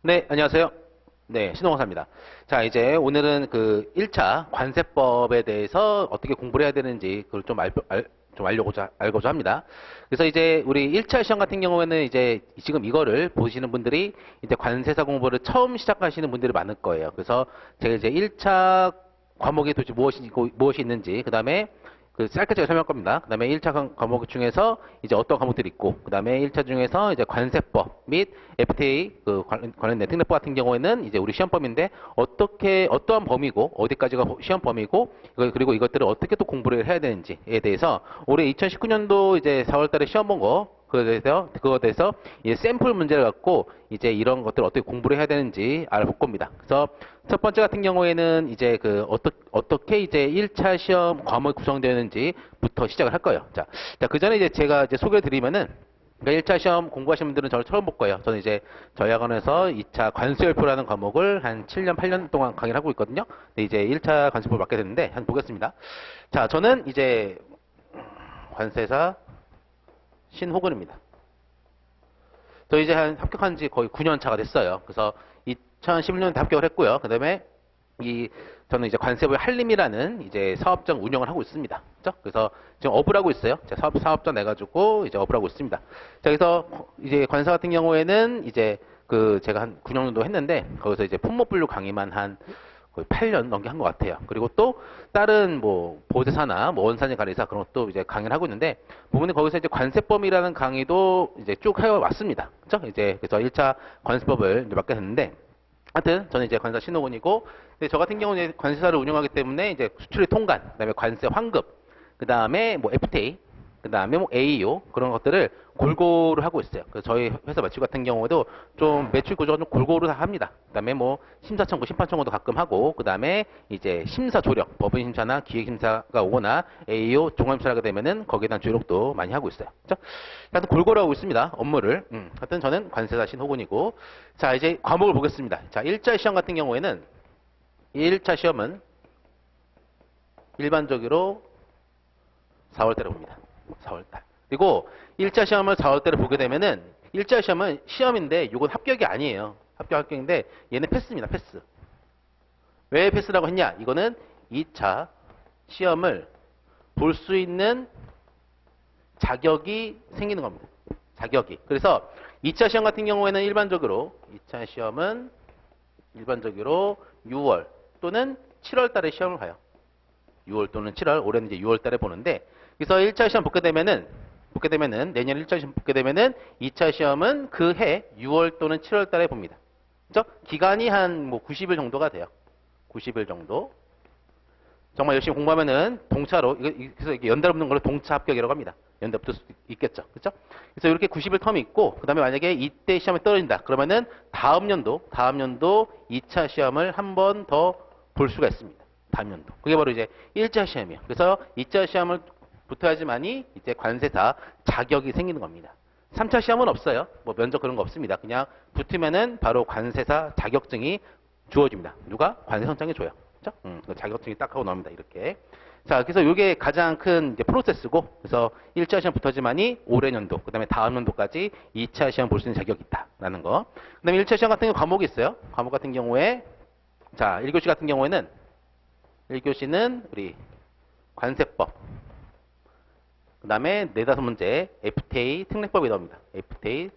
네, 안녕하세요. 네, 신동호사입니다. 자, 이제 오늘은 그 1차 관세법에 대해서 어떻게 공부를 해야 되는지 그걸 좀 알고자 합니다. 그래서 이제 우리 1차 시험 같은 경우에는 이제 지금 이거를 보시는 분들이 이제 관세사 공부를 처음 시작하시는 분들이 많을 거예요. 그래서 제가 이제 1차 과목이 도대체 무엇이 있는지, 그 다음에 그 짧게 제가 설명할 겁니다. 그 다음에 1차 과목 중에서 이제 어떤 과목들이 있고, 그 다음에 1차 중에서 이제 관세법 및 FTA 관련된 특례법 같은 경우에는 이제 우리 시험범위인데 어떠한 범위고, 어디까지가 시험 범위고, 그리고 이것들을 어떻게 또 공부를 해야 되는지에 대해서 올해 2019년도 이제 4월 달에 시험 본 거, 그거에 대해서 이제 샘플 문제를 갖고 이제 이런 것들을 어떻게 공부를 해야 되는지 알아볼 겁니다. 그래서 첫 번째 같은 경우에는 이제 어떻게 이제 1차 시험 과목이 구성되는지부터 시작을 할 거예요. 자, 그 전에 이제 제가 이제 소개를 드리면은, 그러니까 1차 시험 공부하시는 분들은 저를 처음 볼 거예요. 저는 이제 저희 학원에서 2차 관세율표라는 과목을 한 7년, 8년 동안 강의를 하고 있거든요. 근데 이제 1차 관세법을 맡게 됐는데, 한번 보겠습니다. 자, 저는 이제 관세사 신호근입니다. 저 이제 합격한 지 거의 9년 차가 됐어요. 그래서 2011년에 합격을 했고요. 그 다음에 저는 이제 관세부의 한림이라는 이제 사업장 운영을 하고 있습니다. 그죠? 그래서 지금 업을 하고 있어요. 제가 사업장 내가지고 이제 업을 하고 있습니다. 자, 그래서 이제 관사 같은 경우에는 이제 제가 한 9년 정도 했는데, 거기서 이제 품목분류 강의만 한 거의 8년 넘게 한 것 같아요. 그리고 또 다른 뭐 보세사나 뭐 원산지 관리사 그런 것도 이제 강의를 하고 있는데, 부분이 거기서 이제 관세법이라는 강의도 이제 쭉 해왔습니다. 그죠? 이제 그래서 1차 관세법을 이제 맡게 됐는데, 하여튼 저는 이제 관세사 신호군이고, 저 같은 경우는 관세사를 운영하기 때문에 이제 수출입 통관, 그다음에 관세 환급, 그다음에 뭐 FTA, 그다음에 뭐 AEO 그런 것들을 골고루 하고 있어요. 그래서 저희 회사 매출 같은 경우도 좀 매출 구조가 좀 골고루 다 합니다. 그다음에 뭐 심사 청구, 심판 청구도 가끔 하고, 그다음에 이제 심사 조력, 법인 심사나 기획 심사가 오거나 AEO 종합 심사를 하게 되면은 거기에 대한 조력도 많이 하고 있어요. 그렇죠? 하여튼 골고루 하고 있습니다. 업무를. 하여튼 저는 관세사 신호군이고, 자, 이제 과목을 보겠습니다. 자, 1차 시험 같은 경우에는 1차 시험은 일반적으로 4월달에 봅니다. 4월달. 그리고 1차 시험을 4월달에 보게 되면은 1차 시험은 시험인데 이건 합격이 아니에요. 합격인데 얘는 패스입니다. 패스. 왜 패스라고 했냐? 이거는 2차 시험을 볼 수 있는 자격이 생기는 겁니다. 자격이. 그래서 2차 시험 같은 경우에는 일반적으로 2차 시험은 일반적으로 6월 또는 7월 달에 시험을 봐요. 6월 또는 7월, 올해는 이제 6월 달에 보는데, 그래서 1차 시험 보게 되면은 내년 1차 시험 보게 되면은 2차 시험은 그 해 6월 또는 7월 달에 봅니다. 그죠? 기간이 한 뭐 90일 정도가 돼요. 90일 정도. 정말 열심히 공부하면은 동차로, 그래서 이게 연달아 붙는 걸로 동차 합격이라고 합니다. 연달아 붙을 수 있겠죠. 그죠? 그래서 이렇게 90일 텀이 있고, 그 다음에 만약에 이때 시험에 떨어진다. 그러면은 다음 연도 2차 시험을 한 번 더 볼 수가 있습니다. 다음 연도. 그게 바로 이제 1차 시험이에요. 그래서 2차 시험을 붙어야지만이 이제 관세사 자격이 생기는 겁니다. 3차 시험은 없어요. 뭐 면접 그런 거 없습니다. 그냥 붙으면은 바로 관세사 자격증이 주어집니다. 누가? 관세청장이 줘요. 그렇죠? 그 자격증이 딱 하고 나옵니다. 이렇게. 자, 그래서 이게 가장 큰 이제 프로세스고, 그래서 1차 시험 붙어지만이 올해 연도, 그 다음에 다음 연도까지 2차 시험 볼 수 있는 자격이 있다라는 거. 그 다음에 1차 시험 같은 경우 과목이 있어요. 과목 같은 경우에, 자, 1교시 같은 경우에는 1교시는 우리 관세법, 그 다음에 4-5문제 FTA 특례법이 나옵니다. FTA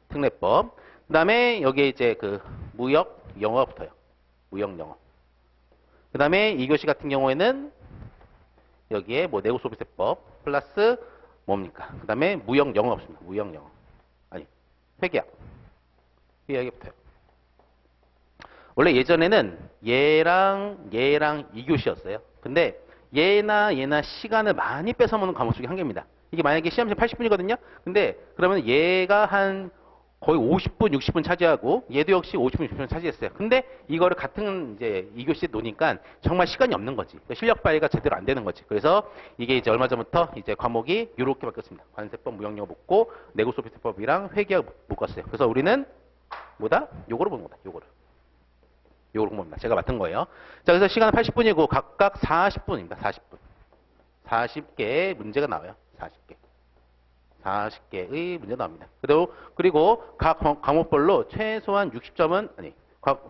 특례법. 그 다음에 여기에 이제 그 무역 영어가 붙어요. 무역 영어. 그 다음에 2교시 같은 경우에는 여기에 뭐 내구소비세법 플러스 뭡니까? 그 다음에 무역 영어가 없습니다. 무역 영어. 아니, 회계학. 회계학이 붙어요. 원래 예전에는 얘랑 2교시였어요. 근데 얘나 시간을 많이 뺏어먹는 과목 중에 한 개입니다. 이게 만약에 시험 시간 80분이거든요. 근데 그러면 얘가 한 거의 50분, 60분 차지하고 얘도 역시 50분, 60분 차지했어요. 근데 이거를 같은 이제 2교시에 노니까 정말 시간이 없는 거지. 그러니까 실력 발휘가 제대로 안 되는 거지. 그래서 이게 이제 얼마 전부터 이제 과목이 이렇게 바뀌었습니다. 관세법, 무역영어 붙고 내구소비세법이랑 회계학 묶었어요. 그래서 우리는 뭐다? 요거를 보는 거다. 요거를 공부합니다. 제가 맡은 거예요. 자, 그래서 시간은 80분이고 각각 40분입니다. 40분. 40개의 문제가 나와요. 40개. 40개의 문제 나옵니다. 그리고 각 과목별로 최소한 60점은, 아니,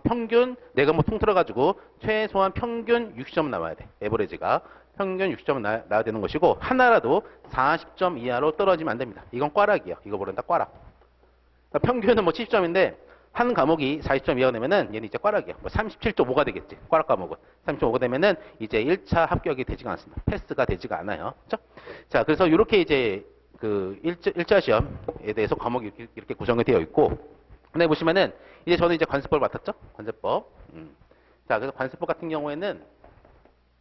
평균 4과목 통틀어 가지고 최소한 평균 60점 나와야 돼. 에버리지가 평균 60점 나와야 되는 것이고, 하나라도 40점 이하로 떨어지면 안 됩니다. 이건 꽈락이에요. 이거 모른다, 꽈락. 그러니까 평균은 뭐 70점인데 한 과목이 40점 이하가 되면은 얘는 이제 꽈락이야. 뭐 37.5가 되겠지. 꽈락 과목은 37.5가 되면은 이제 1차 합격이 되지가 않습니다. 패스가 되지가 않아요. 그렇죠? 자, 그래서 이렇게 이제 그 1차 시험에 대해서 과목이 이렇게 구성이 되어 있고, 근데 보시면은 이제 저는 이제 관세법을 맡았죠? 관세법. 자, 그래서 관세법 같은 경우에는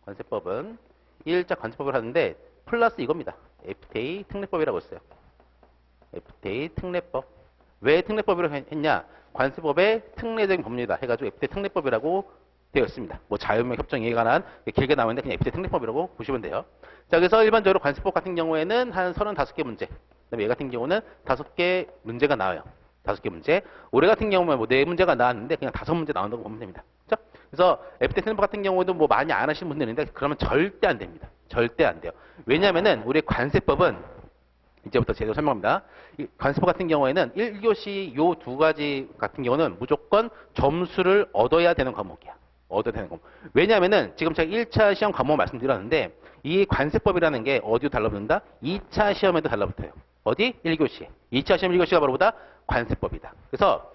관세법은 1차 관세법을 하는데 플러스 이겁니다. FTA 특례법이라고 했어요. FTA 특례법. 왜 특례법이라고 했냐? 관세법의 특례적인 법률이다 해가지고 FTA 특례법이라고 되어 있습니다. 뭐 자유무역 협정에 관한 길게 나오는데 그냥 FTA 특례법이라고 보시면 돼요. 자, 그래서 일반적으로 관세법 같은 경우에는 한 35개 문제. 그다음에 얘 같은 경우는 5개 문제가 나와요. 5개 문제. 올해 같은 경우는 뭐 4문제가 나왔는데 그냥 5문제 나온다고 보면 됩니다. 그렇죠? 그래서 FTA 특례법 같은 경우에도 뭐 많이 안 하시는 분들이 있는데 그러면 절대 안 됩니다. 절대 안 돼요. 왜냐하면은 우리 관세법은 이제부터 제대로 설명합니다. 이 관세법 같은 경우에는 1교시 요 2가지 같은 경우는 무조건 점수를 얻어야 되는 과목이야. 얻어야 되는 과목. 왜냐하면은 지금 제가 1차 시험 과목 말씀드렸는데 이 관세법이라는 게 어디로 달라붙는다? 2차 시험에도 달라붙어요. 어디? 1교시에. 2차 시험 1교시가 바로 보다 관세법이다. 그래서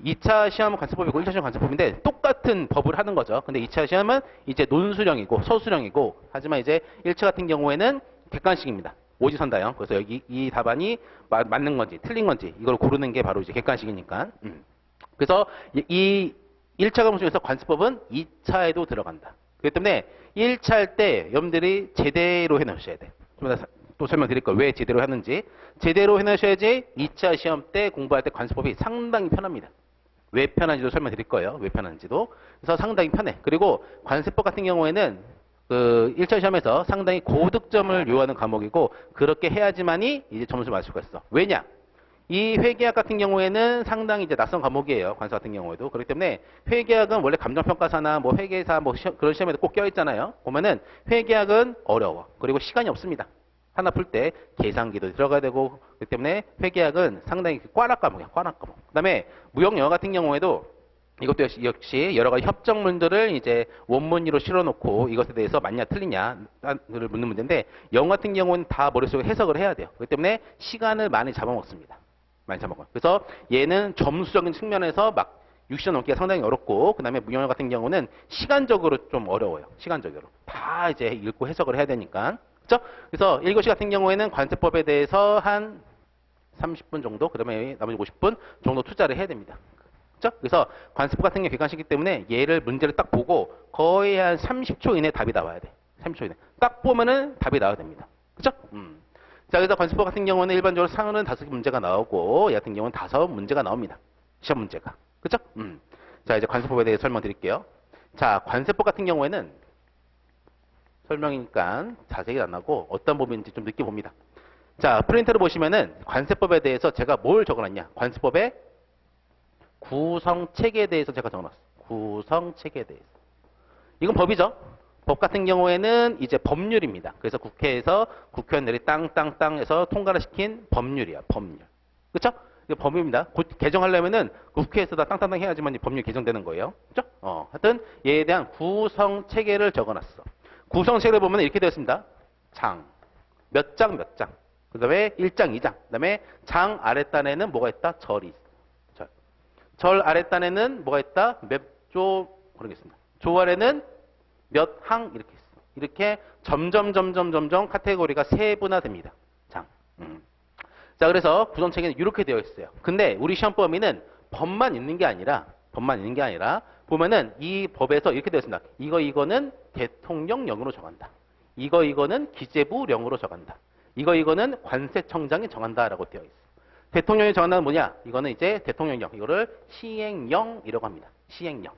2차 시험은 관세법이고 1차 시험은 관세법인데 똑같은 법을 하는 거죠. 근데 2차 시험은 이제 논술형이고 서술형이고, 하지만 이제 1차 같은 경우에는 객관식입니다. 오지선다형. 그래서 여기 이 답안이 맞는 건지 틀린 건지 이걸 고르는 게 바로 이제 객관식이니까. 그래서 이 1차 과목 중에서 관세법은 2차에도 들어간다. 그렇기 때문에 1차 할 때 여러분들이 제대로 해놓으셔야 돼. 좀 이따 또 설명드릴 거예요. 왜 제대로 하는지. 제대로 해놓으셔야지 2차 시험 때 공부할 때 관세법이 상당히 편합니다. 왜 편한지도 설명드릴 거예요. 왜 편한지도. 그래서 상당히 편해. 그리고 관세법 같은 경우에는 그 1차 시험에서 상당히 고득점을 요하는 과목이고, 그렇게 해야지만이 이제 점수를 맞을 수가 있어. 왜냐? 이 회계학 같은 경우에는 상당히 이제 낯선 과목이에요. 관세 같은 경우에도. 그렇기 때문에 회계학은 원래 감정평가사나 뭐 회계사 뭐 그런 시험에도 꼭 껴있잖아요. 보면은 회계학은 어려워. 그리고 시간이 없습니다. 하나 풀 때 계산기도 들어가야 되고, 그렇기 때문에 회계학은 상당히 꽈락 과목이야. 꽈락 과목. 그 다음에 무역영어 같은 경우에도 이것도 역시 여러 가지 협정문들을 이제 원문으로 실어놓고 이것에 대해서 맞냐 틀리냐를 묻는 문제인데, 영어 같은 경우는 다 머릿속에 해석을 해야 돼요. 그렇기 때문에 시간을 많이 잡아먹습니다. 많이 잡아먹어요. 그래서 얘는 점수적인 측면에서 막 60점 넘기가 상당히 어렵고, 그 다음에 무역영어 같은 경우는 시간적으로 좀 어려워요. 시간적으로. 다 이제 읽고 해석을 해야 되니까. 그렇죠? 그래서 1교시 같은 경우에는 관세법에 대해서 한 30분 정도, 그다음에 나머지 50분 정도 투자를 해야 됩니다. 그렇죠? 그래서 관세법 같은 게 객관식이기 때문에 얘를 문제를 딱 보고 거의 한 30초 이내 답이 나와야 돼. 30초 이내. 딱 보면은 답이 나와야 됩니다. 그렇죠? 자, 그래서 관세법 같은 경우는 일반적으로 35개 문제가 나오고, 얘 같은 경우는 5문제가 나옵니다. 시험 문제가. 그렇죠? 자, 이제 관세법에 대해 설명드릴게요. 자, 관세법 같은 경우에는 설명이니까 자세히 안 하고 어떤 법인지 좀 느껴봅니다. 자, 프린터를 보시면은 관세법에 대해서 제가 뭘 적어놨냐? 관세법의 구성체계에 대해서 제가 적어놨어요. 구성체계에 대해서. 이건 법이죠. 법 같은 경우에는 이제 법률입니다. 그래서 국회에서 국회의원들이 땅땅땅 해서 통과를 시킨 법률이야. 법률. 그렇죠? 이게 법률입니다. 곧 개정하려면은 국회에서 다 땅땅땅 해야지만 법률 개정되는 거예요. 그렇죠? 하여튼 얘에 대한 구성체계를 적어놨어. 구성체계를 보면 이렇게 되어 있습니다. 장. 몇 장, 몇 장. 그 다음에 1장, 2장. 그 다음에 장 아랫단에는 뭐가 있다? 절이 있어. 절 아랫단에는 뭐가 있다? 몇 조, 모르겠습니다. 조 아래는 몇 항 이렇게 있어. 이렇게 점점 카테고리가 세분화됩니다. 장. 자, 그래서 구성체계는 이렇게 되어 있어요. 근데 우리 시험 범위는 법만 있는 게 아니라 보면은 이 법에서 이렇게 되어 있습니다. 이거는 대통령령으로 정한다. 이거는 기재부령으로 정한다. 이거는 관세청장이 정한다라고 되어 있어요. 대통령이 정한다는 뭐냐? 이거는 이제 대통령령. 이거를 시행령이라고 합니다. 시행령.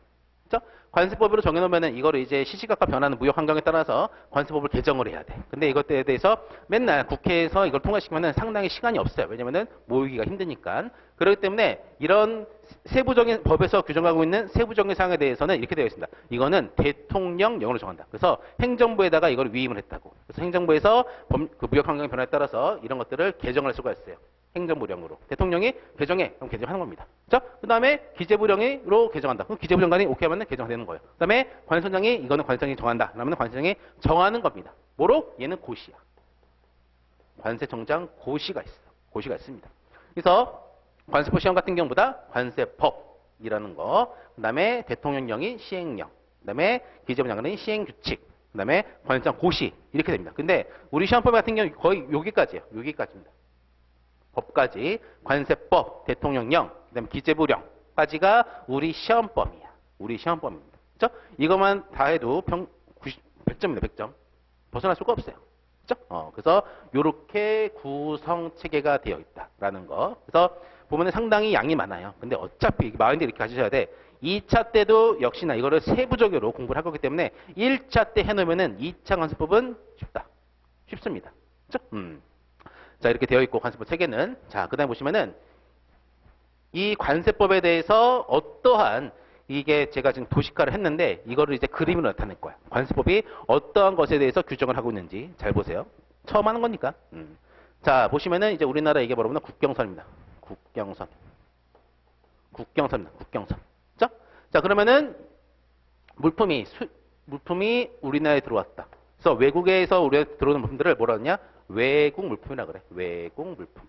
그렇죠? 관세법으로 정해놓으면은 이거를 이제 시시각각 변하는 무역 환경에 따라서 관세법을 개정을 해야 돼. 근데 이것에 대해서 맨날 국회에서 이걸 통과시키면은 상당히 시간이 없어요. 왜냐면은 모으기가 힘드니까. 그렇기 때문에 이런 세부적인 법에서 규정하고 있는 세부적인 사항에 대해서는 이렇게 되어 있습니다. 이거는 대통령령으로 정한다. 그래서 행정부에다가 이걸 위임을 했다고. 그래서 행정부에서 그 무역 환경 변화에 따라서 이런 것들을 개정할 수가 있어요. 행정부령으로. 대통령이 개정해. 그럼 개정하는 겁니다. 자, 그 다음에 기재부령으로 개정한다. 그럼 기재부장관이 오케이 하면 개정되는 거예요. 그 다음에 관세청장이 이거는 관세청장이 정한다. 그러면 관세청장이 정하는 겁니다. 뭐로? 얘는 고시야. 관세청장 고시가 있어요. 고시가 있습니다. 그래서 관세법 시험 같은 경우보다 관세법이라는 거, 그 다음에 대통령령이 시행령, 그 다음에 기재부 장관이 시행규칙, 그 다음에 관세청 고시 이렇게 됩니다. 근데 우리 시험법 같은 경우 거의 여기까지예요. 여기까지입니다. 법까지 관세법, 대통령령, 그 다음에 기재부령까지가 우리 시험법이야. 우리 시험법입니다. 그렇죠? 이것만 다 해도 100점입니다. 100점. 벗어날 수가 없어요. 그렇죠? 그래서 이렇게 구성 체계가 되어 있다라는 거. 그래서 보면은 상당히 양이 많아요. 근데 어차피 마인드 이렇게 가지셔야 돼. 2차 때도 역시나 이거를 세부적으로 공부를 할 거기 때문에 1차 때 해놓으면은 2차 관세법은 쉽다. 쉽습니다. 그렇죠? 자, 이렇게 되어 있고 관세법 체계는. 자, 그 다음에 보시면은 이 관세법에 대해서 어떠한 이게 제가 지금 도식화를 했는데 이거를 이제 그림으로 나타낼 거야. 관세법이 어떠한 것에 대해서 규정을 하고 있는지 잘 보세요. 처음 하는 거니까. 자, 보시면은 이제 우리나라 이게 뭐라고 하면 국경선입니다. 국경선. 국경선입니다. 국경선. 자, 자, 그러면은 물품이 우리나라에 들어왔다. 그래서 외국에서 우리나라에 들어오는 물품들을 뭐라 하냐? 외국 물품이라 그래. 외국 물품.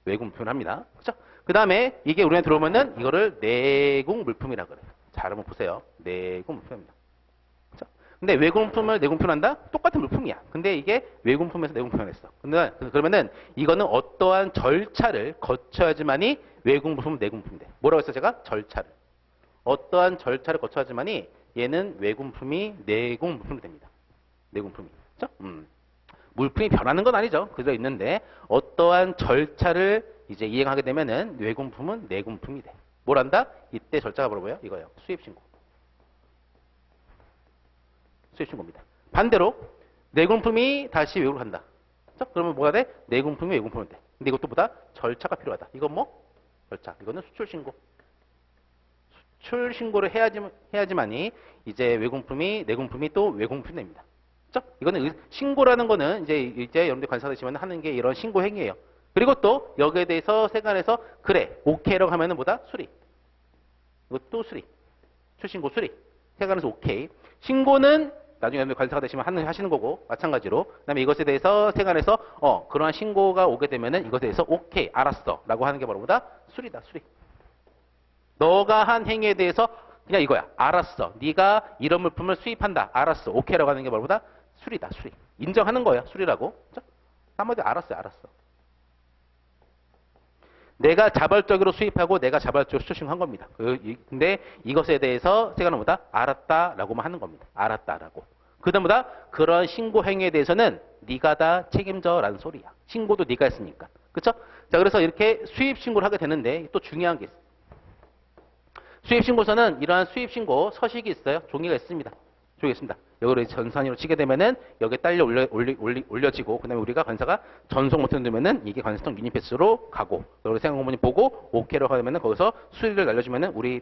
외국 물품을 합니다. 그렇죠? 그 다음에 이게 우리나라에 들어오면은 이거를 내국 물품이라 그래. 잘 한번 보세요. 내국 물품입니다. 그렇죠? 근데 외국 물품을 내국 물품을 한다? 똑같은 물품이야. 근데 이게 외국 물품에서 내국 물품을 했어. 근데 그러면은 이거는 어떠한 절차를 거쳐야지만이 외국 물품은 내국 물품이 돼. 뭐라고 했어 제가? 절차를. 어떠한 절차를 거쳐야지만이 얘는 외국 물품이 내국 물품이 됩니다. 내국 물품이. 그렇죠? 물품이 변하는 건 아니죠. 그저 있는데 어떠한 절차를 이제 이행하게 되면은 외국물품은 내국물품이 돼. 뭘 한다? 이때 절차가 뭐라고요? 이거요. 수입신고. 수입신고입니다. 반대로 내국물품이 다시 외국으로 간다. 그렇죠? 그러면 뭐가 돼? 내국물품이 외국물품이 돼. 근데 이것도 보다 절차가 필요하다. 이건 뭐? 절차. 이거는 수출신고. 수출신고를 해야지만이 이제 외국물품이 내국물품이 또 외국물품이 됩니다. 그렇죠? 이거는 신고라는 거는 이제 여러분들 관사하시면 하는 게 이런 신고 행위예요. 그리고 또 여기에 대해서 세관에서 그래 오케이라고 하면은 뭐다? 수리. 이것도 수리. 출신고 수리. 세관에서 오케이. 신고는 나중에 여러분들 관사가 되시면 하시는 거고 마찬가지로. 그다음에 이것에 대해서 세관에서 그러한 신고가 오게 되면은 이것에 대해서 오케이 알았어라고 하는 게 뭐다? 수리다. 수리. 너가 한 행위에 대해서 그냥 이거야. 알았어. 네가 이런 물품을 수입한다. 알았어. 오케이라고 하는 게 뭐다? 수리다. 수리. 인정하는 거야. 수리라고. 그렇죠? 한마디로 알았어요. 알았어. 내가 자발적으로 수입하고 내가 자발적으로 수출한 겁니다. 근데 이것에 대해서 세관은 뭐다? 알았다라고만 하는 겁니다. 알았다라고. 그다음보다 그런 신고 행위에 대해서는 네가 다 책임져라는 소리야. 신고도 네가 했으니까. 그렇죠? 자, 그래서 이렇게 수입 신고를 하게 되는데 또 중요한 게 있어요. 수입 신고서는 이러한 수입 신고 서식이 있어요. 종이가 있습니다. 종이가 있습니다. 여기를 전산으로 치게 되면은 여기에 딸려 올려지고 그다음에 우리가 관사가 전송 버튼 누르면은 이게 관세청 유니패스로 가고 그리고 세관공무원이 보고 오케이라고 하면은 거기서 수리를 날려주면은 우리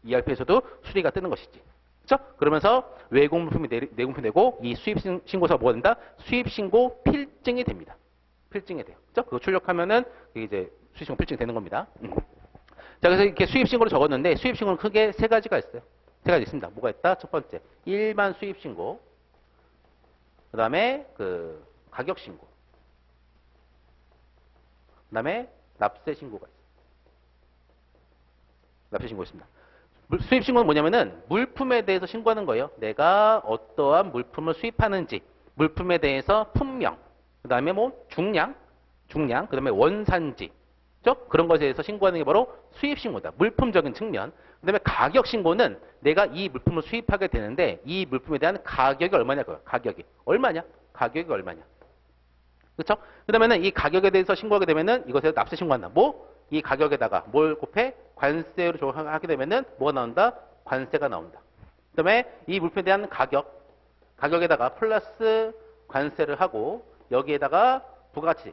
ERP에서도 수리가 뜨는 것이지. 그렇죠? 그러면서 외국 물품이 내공품이 되고 이 수입 신고서가 뭐가 된다? 수입 신고 필증이 됩니다. 필증이 돼요. 그렇죠? 그거 출력하면은 이제 수입 신고 필증이 되는 겁니다. 자, 그래서 이렇게 수입 신고를 적었는데 수입 신고는 크게 세 가지가 있어요. 세 가지 있습니다. 뭐가 있다? 첫 번째, 일반 수입 신고. 그다음에 그 가격 신고. 그다음에 납세 신고가 있어요. 납세 신고 있습니다. 수입 신고는 뭐냐면은 물품에 대해서 신고하는 거예요. 내가 어떠한 물품을 수입하는지, 물품에 대해서 품명, 그다음에 뭐 중량, 그다음에 원산지. 그렇죠? 그런 것에 대해서 신고하는 게 바로 수입 신고다. 물품적인 측면. 그다음에 가격 신고는 내가 이 물품을 수입하게 되는데 이 물품에 대한 가격이 얼마냐 그거야. 가격이 얼마냐? 가격이 얼마냐? 그렇죠? 그다음에는 이 가격에 대해서 신고하게 되면은 이것에 납세 신고한다. 뭐? 이 가격에다가 뭘 곱해? 관세로 조합하게 되면은 뭐가 나온다? 관세가 나온다. 그다음에 이 물품에 대한 가격에다가 플러스 관세를 하고 여기에다가 부가가치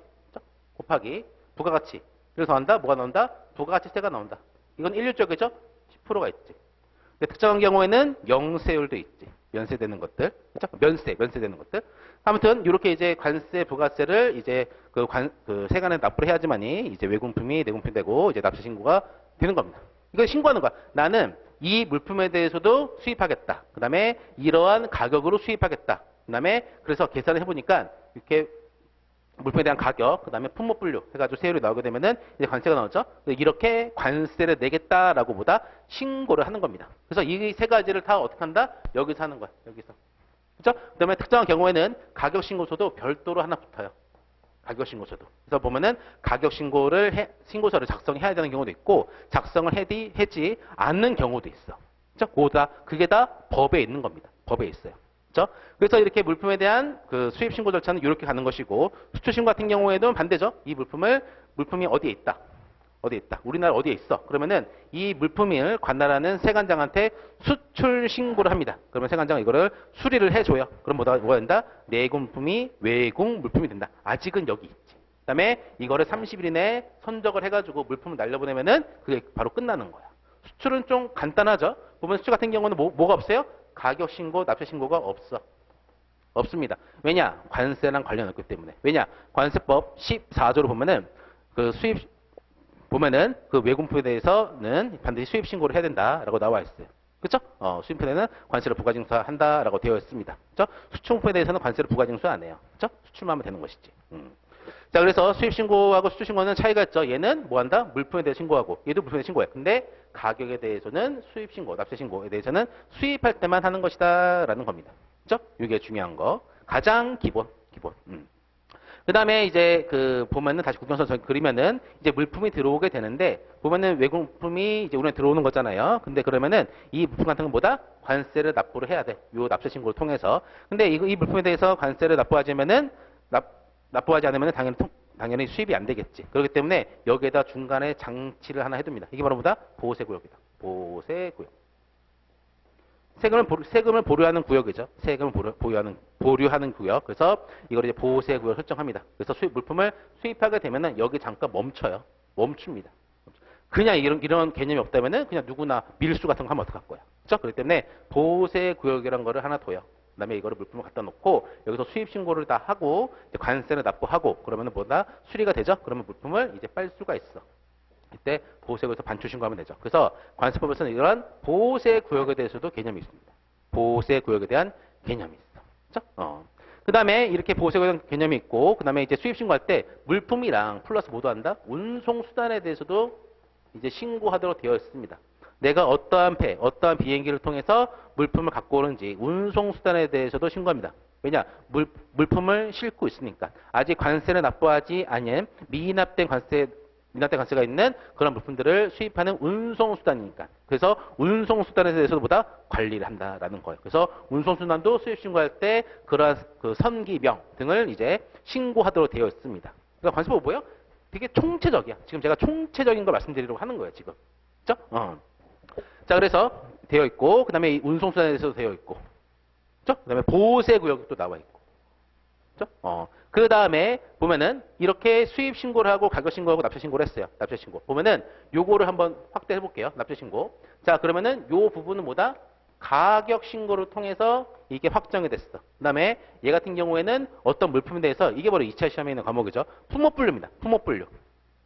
곱하기 부가가치 그래서 나온다? 뭐가 나온다? 부가가치세가 나온다. 이건 일률적이죠? 10%가 있지. 근데 특정한 경우에는 영세율도 있지. 면세되는 것들. 그죠? 면세되는 것들. 아무튼, 이렇게 이제 관세, 부가세를 이제 그 세관에 납부를 해야지만이 이제 외국품이 내공품이 되고 이제 납세 신고가 되는 겁니다. 이걸 신고하는 거야. 나는 이 물품에 대해서도 수입하겠다. 그 다음에 이러한 가격으로 수입하겠다. 그 다음에 그래서 계산을 해보니까 이렇게 물품에 대한 가격, 그 다음에 품목 분류 해가지고 세율이 나오게 되면은 이제 관세가 나오죠. 이렇게 관세를 내겠다라고 보다 신고를 하는 겁니다. 그래서 이 세 가지를 다 어떻게 한다? 여기서 하는 거야. 여기서. 그죠? 그 다음에 특정한 경우에는 가격 신고서도 별도로 하나 붙어요. 가격 신고서도. 그래서 보면은 가격 신고서를 작성해야 되는 경우도 있고, 작성을 하지 않는 경우도 있어. 그죠? 그게 다 법에 있는 겁니다. 법에 있어요. 그렇죠? 그래서 이렇게 물품에 대한 그 수입 신고 절차는 이렇게 가는 것이고, 수출 신고 같은 경우에는 반대죠. 이 물품이 어디에 있다. 어디에 있다. 우리나라 어디에 있어. 그러면은 이 물품을 관할하는 세관장한테 수출 신고를 합니다. 그러면 세관장은 이거를 수리를 해줘요. 그럼 뭐가 된다? 내공품이 외국 물품이 된다. 아직은 여기 있지. 그다음에 이거를 30일 이내에 선적을 해가지고 물품을 날려보내면은 그게 바로 끝나는 거야. 수출은 좀 간단하죠. 보면 수출 같은 경우는 뭐가 없어요? 가격 신고, 납세 신고가 없습니다. 왜냐? 관세랑 관련 없기 때문에. 왜냐? 관세법 14조를 보면은 그 수입 보면은 그 외국품에 대해서는 반드시 수입 신고를 해야 된다라고 나와 있어요. 그렇죠? 수입품에는 관세를 부가징수한다라고 되어 있습니다. 그렇죠? 수출품에 대해서는 관세를 부가징수 안 해요. 그렇죠? 수출만 하면 되는 것이지. 자, 그래서 수입 신고하고 수출 신고는 차이가 있죠. 얘는 뭐 한다? 물품에 대해 신고하고, 얘도 물품에 대해 신고해. 근데 가격에 대해서는 수입 신고, 납세 신고에 대해서는 수입할 때만 하는 것이다라는 겁니다. 그렇죠? 이게 중요한 거. 가장 기본. 그 다음에 이제 보면은 다시 국경선 그리면은 이제 물품이 들어오게 되는데, 보면은 외국품이 이제 우리는 들어오는 거잖아요. 근데 그러면은 이 물품 같은 건 뭐다? 관세를 납부를 해야 돼. 요 납세 신고를 통해서. 근데 이 물품에 대해서 관세를 납부하지 않으면은 당연히 수입이 안 되겠지. 그렇기 때문에 여기에다 중간에 장치를 하나 해둡니다. 이게 바로 뭐다? 보호세구역이다. 보호세구역. 세금을 보류하는 구역이죠. 세금을 보류하는 구역. 그래서 이걸 이제 보호세구역 설정합니다. 그래서 물품을 수입하게 되면은 여기 잠깐 멈춰요. 멈춥니다. 그냥 이런 개념이 없다면은 그냥 누구나 밀수 같은 거 하면 어떡할 거야. 그렇죠? 그렇기 때문에 보호세구역이라는 거를 하나 둬요. 그다음에 이거를 물품을 갖다 놓고 여기서 수입 신고를 다 하고 관세를 납부하고 그러면은 뭐다? 수리가 되죠. 그러면 물품을 이제 빨 수가 있어. 이때 보호세구역에서 반출 신고하면 되죠. 그래서 관세법에서는 이런 보호세구역에 대해서도 개념이 있습니다. 보호세구역에 대한 개념이 있어. 그렇죠? 그 다음에 이렇게 보호세구역에 대한 개념이 있고, 그 다음에 이제 수입 신고할 때 물품이랑 플러스 모두 한다? 운송수단에 대해서도 이제 신고하도록 되어 있습니다. 내가 어떠한 비행기를 통해서 물품을 갖고 오는지 운송수단에 대해서도 신고합니다. 왜냐? 물품을 싣고 있으니까. 아직 관세를 납부하지 않은 미납된 관세가 있는 그런 물품들을 수입하는 운송수단이니까. 그래서 운송수단에 대해서도 보다 관리를 한다라는 거예요. 그래서 운송수단도 수입 신고할 때 그러한 그 선기명 등을 이제 신고하도록 되어 있습니다. 그러니까 관세법 뭐예요? 되게 총체적이야. 지금 제가 총체적인 걸 말씀드리려고 하는 거예요, 지금. 그렇죠? 자, 그래서 되어 있고, 그 다음에 운송수단에 대해서도 되어 있고, 그렇죠? 그 다음에 보호세구역도 나와 있고, 그렇죠? 그 다음에 보면은 이렇게 수입 신고를 하고 가격 신고하고 납세 신고를 했어요. 납세 신고. 보면은 요거를 한번 확대해 볼게요. 납세 신고. 자, 그러면은 요 부분은 뭐다? 가격 신고를 통해서 이게 확정이 됐어. 그 다음에 얘 같은 경우에는 어떤 물품에 대해서 이게 바로 2차 시험에 있는 과목이죠. 품목 분류입니다. 품목 분류.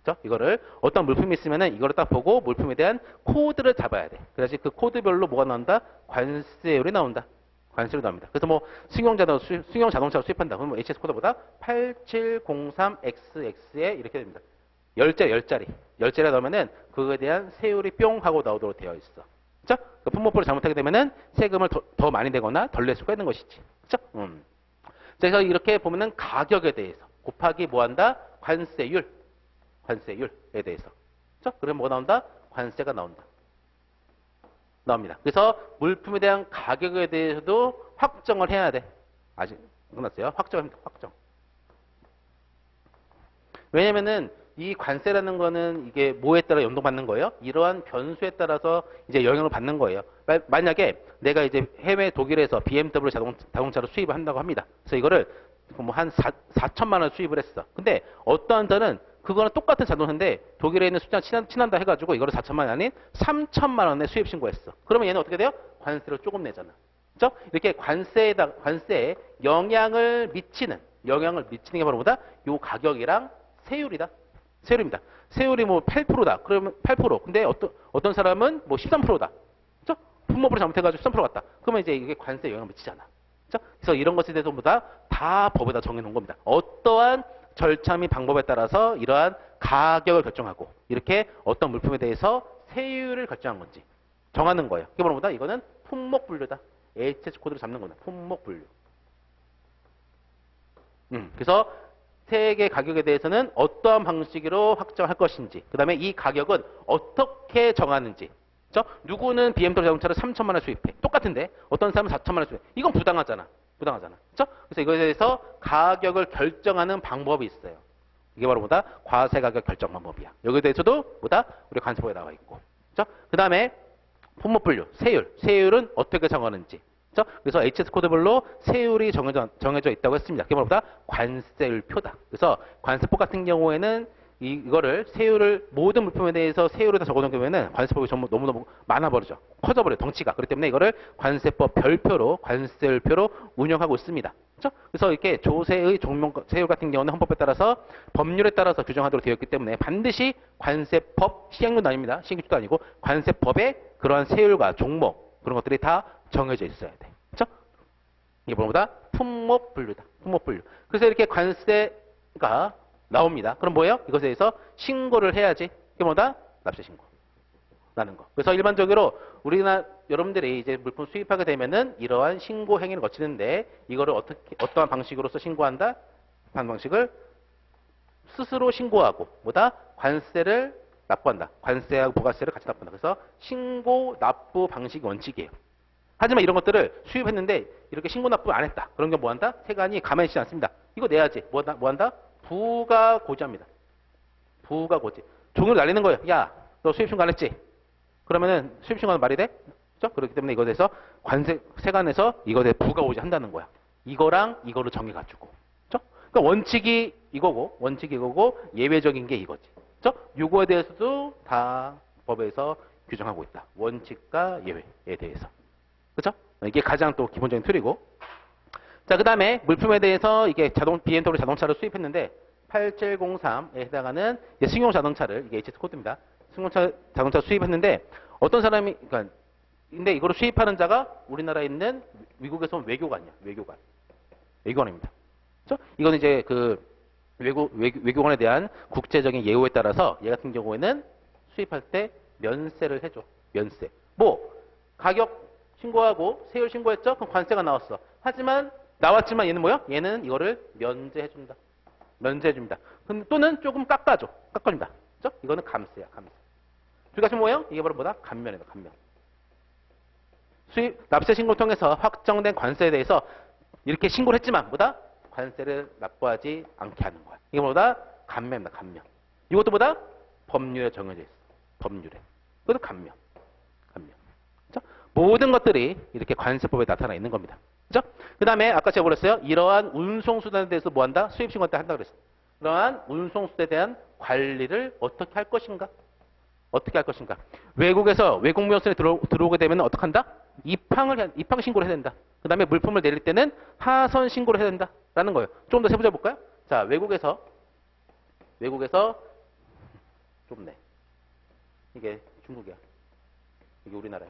그렇죠? 이거를 어떤 물품이 있으면은 이거를 딱 보고 물품에 대한 코드를 잡아야 돼. 그래서 그 코드별로 뭐가 나온다? 관세율이 나온다. 관세율이 나옵니다. 그래서 뭐 승용 자동차를 수입한다. 그러면 HS 코드보다 8703XX 이렇게 됩니다. 10자리 넣으면은 그거에 대한 세율이 뿅 하고 나오도록 되어 있어. 그렇죠? 그 품목표를 잘못하게 되면은 세금을 더 많이 내거나 덜 낼 수가 있는 것이지. 그렇죠? 그래서 이렇게 보면은 가격에 대해서 곱하기 뭐 한다? 관세율에 대해서. 그렇죠? 그러면 뭐가 나온다? 관세가 나옵니다. 그래서 물품에 대한 가격에 대해서도 확정을 해야 돼. 아직 끝났어요. 확정. 왜냐면은 이 관세라는 거는 이게 뭐에 따라 연동받는 거예요? 이러한 변수에 따라서 이제 영향을 받는 거예요. 만약에 내가 이제 해외 독일에서 BMW 자동차를 수입을 한다고 합니다. 그래서 이거를 뭐 한 4천만 원 수입을 했어. 근데 어떠한 자는 그거는 똑같은 자동차인데 독일에 있는 수자랑 친한다 해가지고 이거를 4천만 원 아닌 3천만 원에 수입 신고했어. 그러면 얘는 어떻게 돼요? 관세를 조금 내잖아. 그죠? 이렇게 관세에 영향을 미치는 게 바로 뭐다? 요 가격이랑 세율이다. 세율입니다. 세율이 뭐 8%다. 그러면 8%. 근데 어떤 사람은 뭐 13%다. 그죠? 품목으로 잘못해가지고 13% 갔다. 그러면 이제 이게 관세에 영향을 미치잖아. 그죠? 그래서 이런 것에 대해서 전부 다 법에다 정해놓은 겁니다. 어떠한 절차 및 방법에 따라서 이러한 가격을 결정하고 이렇게 어떤 물품에 대해서 세율을 결정한 건지 정하는 거예요. 이게 뭐보다 이거는 품목 분류다. HS 코드로 잡는 거다. 품목 분류. 그래서 세계 가격에 대해서는 어떠한 방식으로 확정할 것인지, 그 다음에 이 가격은 어떻게 정하는지. 그렇죠? 누구는 BMW 자동차를 3천만 원에 수입해. 똑같은데 어떤 사람은 4천만 원에 수입해. 이건 부당하잖아. 그렇죠? 그래서 이거에 대해서 가격을 결정하는 방법이 있어요. 이게 바로 뭐다? 과세 가격 결정 방법이야. 여기에 대해서도 뭐다? 우리 관세법에 나와 있고. 그렇죠? 그 다음에 품목 분류, 세율은 어떻게 정하는지. 그렇죠? 그래서 HS 코드별로 세율이 정해져 있다고 했습니다. 그게 뭐다? 관세율표다. 그래서 관세법 같은 경우에는 이거를 세율을 모든 물품에 대해서 세율을 다 적어놓은 경우에는 관세법이 너무너무 많아버리죠. 커져버려요. 덩치가. 그렇기 때문에 이거를 관세법 별표로 관세율표로 운영하고 있습니다. 그렇죠? 그래서 이렇게 조세의 종목 세율 같은 경우는 헌법에 따라서 법률에 따라서 규정하도록 되어 있기 때문에 반드시 관세법 시행령도 아닙니다. 시행규칙도 아니고 관세법에 그러한 세율과 종목 그런 것들이 다 정해져 있어야 돼. 그렇죠? 이게 뭐보다 품목 분류다. 품목 분류. 그래서 이렇게 관세가 나옵니다. 그럼 뭐예요? 이것에 대해서 신고를 해야지. 이게 뭐다? 납세 신고라는 거. 그래서 일반적으로 우리나라 여러분들이 이제 물품 수입하게 되면은 이러한 신고 행위를 거치는데 이거를 어떠한 방식으로서 신고한다? 한 방식을 스스로 신고하고 뭐다? 관세를 납부한다. 관세하고 부가세를 같이 납부한다. 그래서 신고 납부 방식이 원칙이에요. 하지만 이런 것들을 수입했는데 이렇게 신고 납부 안 했다. 그런 게 뭐한다? 세관이 가만히 있지 않습니다. 이거 내야지. 뭐한다? 부가고지합니다. 부가고지. 종이로 날리는 거예요. 야, 너 수입신고 안 했지? 그러면은 수입신고는 말이 돼? 그렇죠? 그렇기 때문에 이거에 대해서 세관에서 이거에 대해 부가고지 한다는 거야. 이거랑 이거를 정해가지고. 그렇죠? 그러니까 원칙이 이거고 예외적인 게 이거지. 그렇죠? 요거에 대해서도 다 법에서 규정하고 있다. 원칙과 예외에 대해서. 그렇죠? 이게 가장 또 기본적인 틀이고. 자, 그 다음에 물품에 대해서 이게 BMW 자동차를 수입했는데 8703에 해당하는 승용 자동차를 이게 HS 코드입니다. 승용 자동차 수입했는데 어떤 사람이 근데 이거를 수입하는 자가 우리나라에 있는 미국에서 온 외교관이야. 외교관입니다. 그렇죠? 이거는 이제 그 외교관에 대한 국제적인 예우에 따라서 얘 같은 경우에는 수입할 때 면세를 해줘. 면세. 뭐 가격 신고하고 세율 신고했죠? 그럼 관세가 나왔어. 하지만 나왔지만 얘는 뭐야? 얘는 이거를 면제해준다. 면제해줍니다. 또는 조금 깎아줍니다. 그죠? 이거는 감세야, 감세. 두 가지 뭐예요? 이게 바로 뭐다? 감면이다, 감면. 수입, 납세 신고를 통해서 확정된 관세에 대해서 이렇게 신고를 했지만 뭐다? 관세를 납부하지 않게 하는 거야. 이게 뭐다? 감면입니다, 감면. 이것도 뭐다? 법률에 정해져 있어. 법률에. 이것도 감면. 그죠? 모든 것들이 이렇게 관세법에 나타나 있는 겁니다. 그죠? 그 다음에 아까 제가 그랬어요. 이러한 운송수단에 대해서 뭐 한다? 수입신고 때 한다고 그랬어요. 이러한 운송수단에 대한 관리를 어떻게 할 것인가? 외국에서 외국 무역선에 들어오게 되면 어떻게 한다? 입항 신고를 해야 된다. 그 다음에 물품을 내릴 때는 하선 신고를 해야 된다. 라는 거예요. 좀 더 세부적으로 볼까요? 자, 외국에서 좁네. 이게 중국이야. 이게 우리나라야.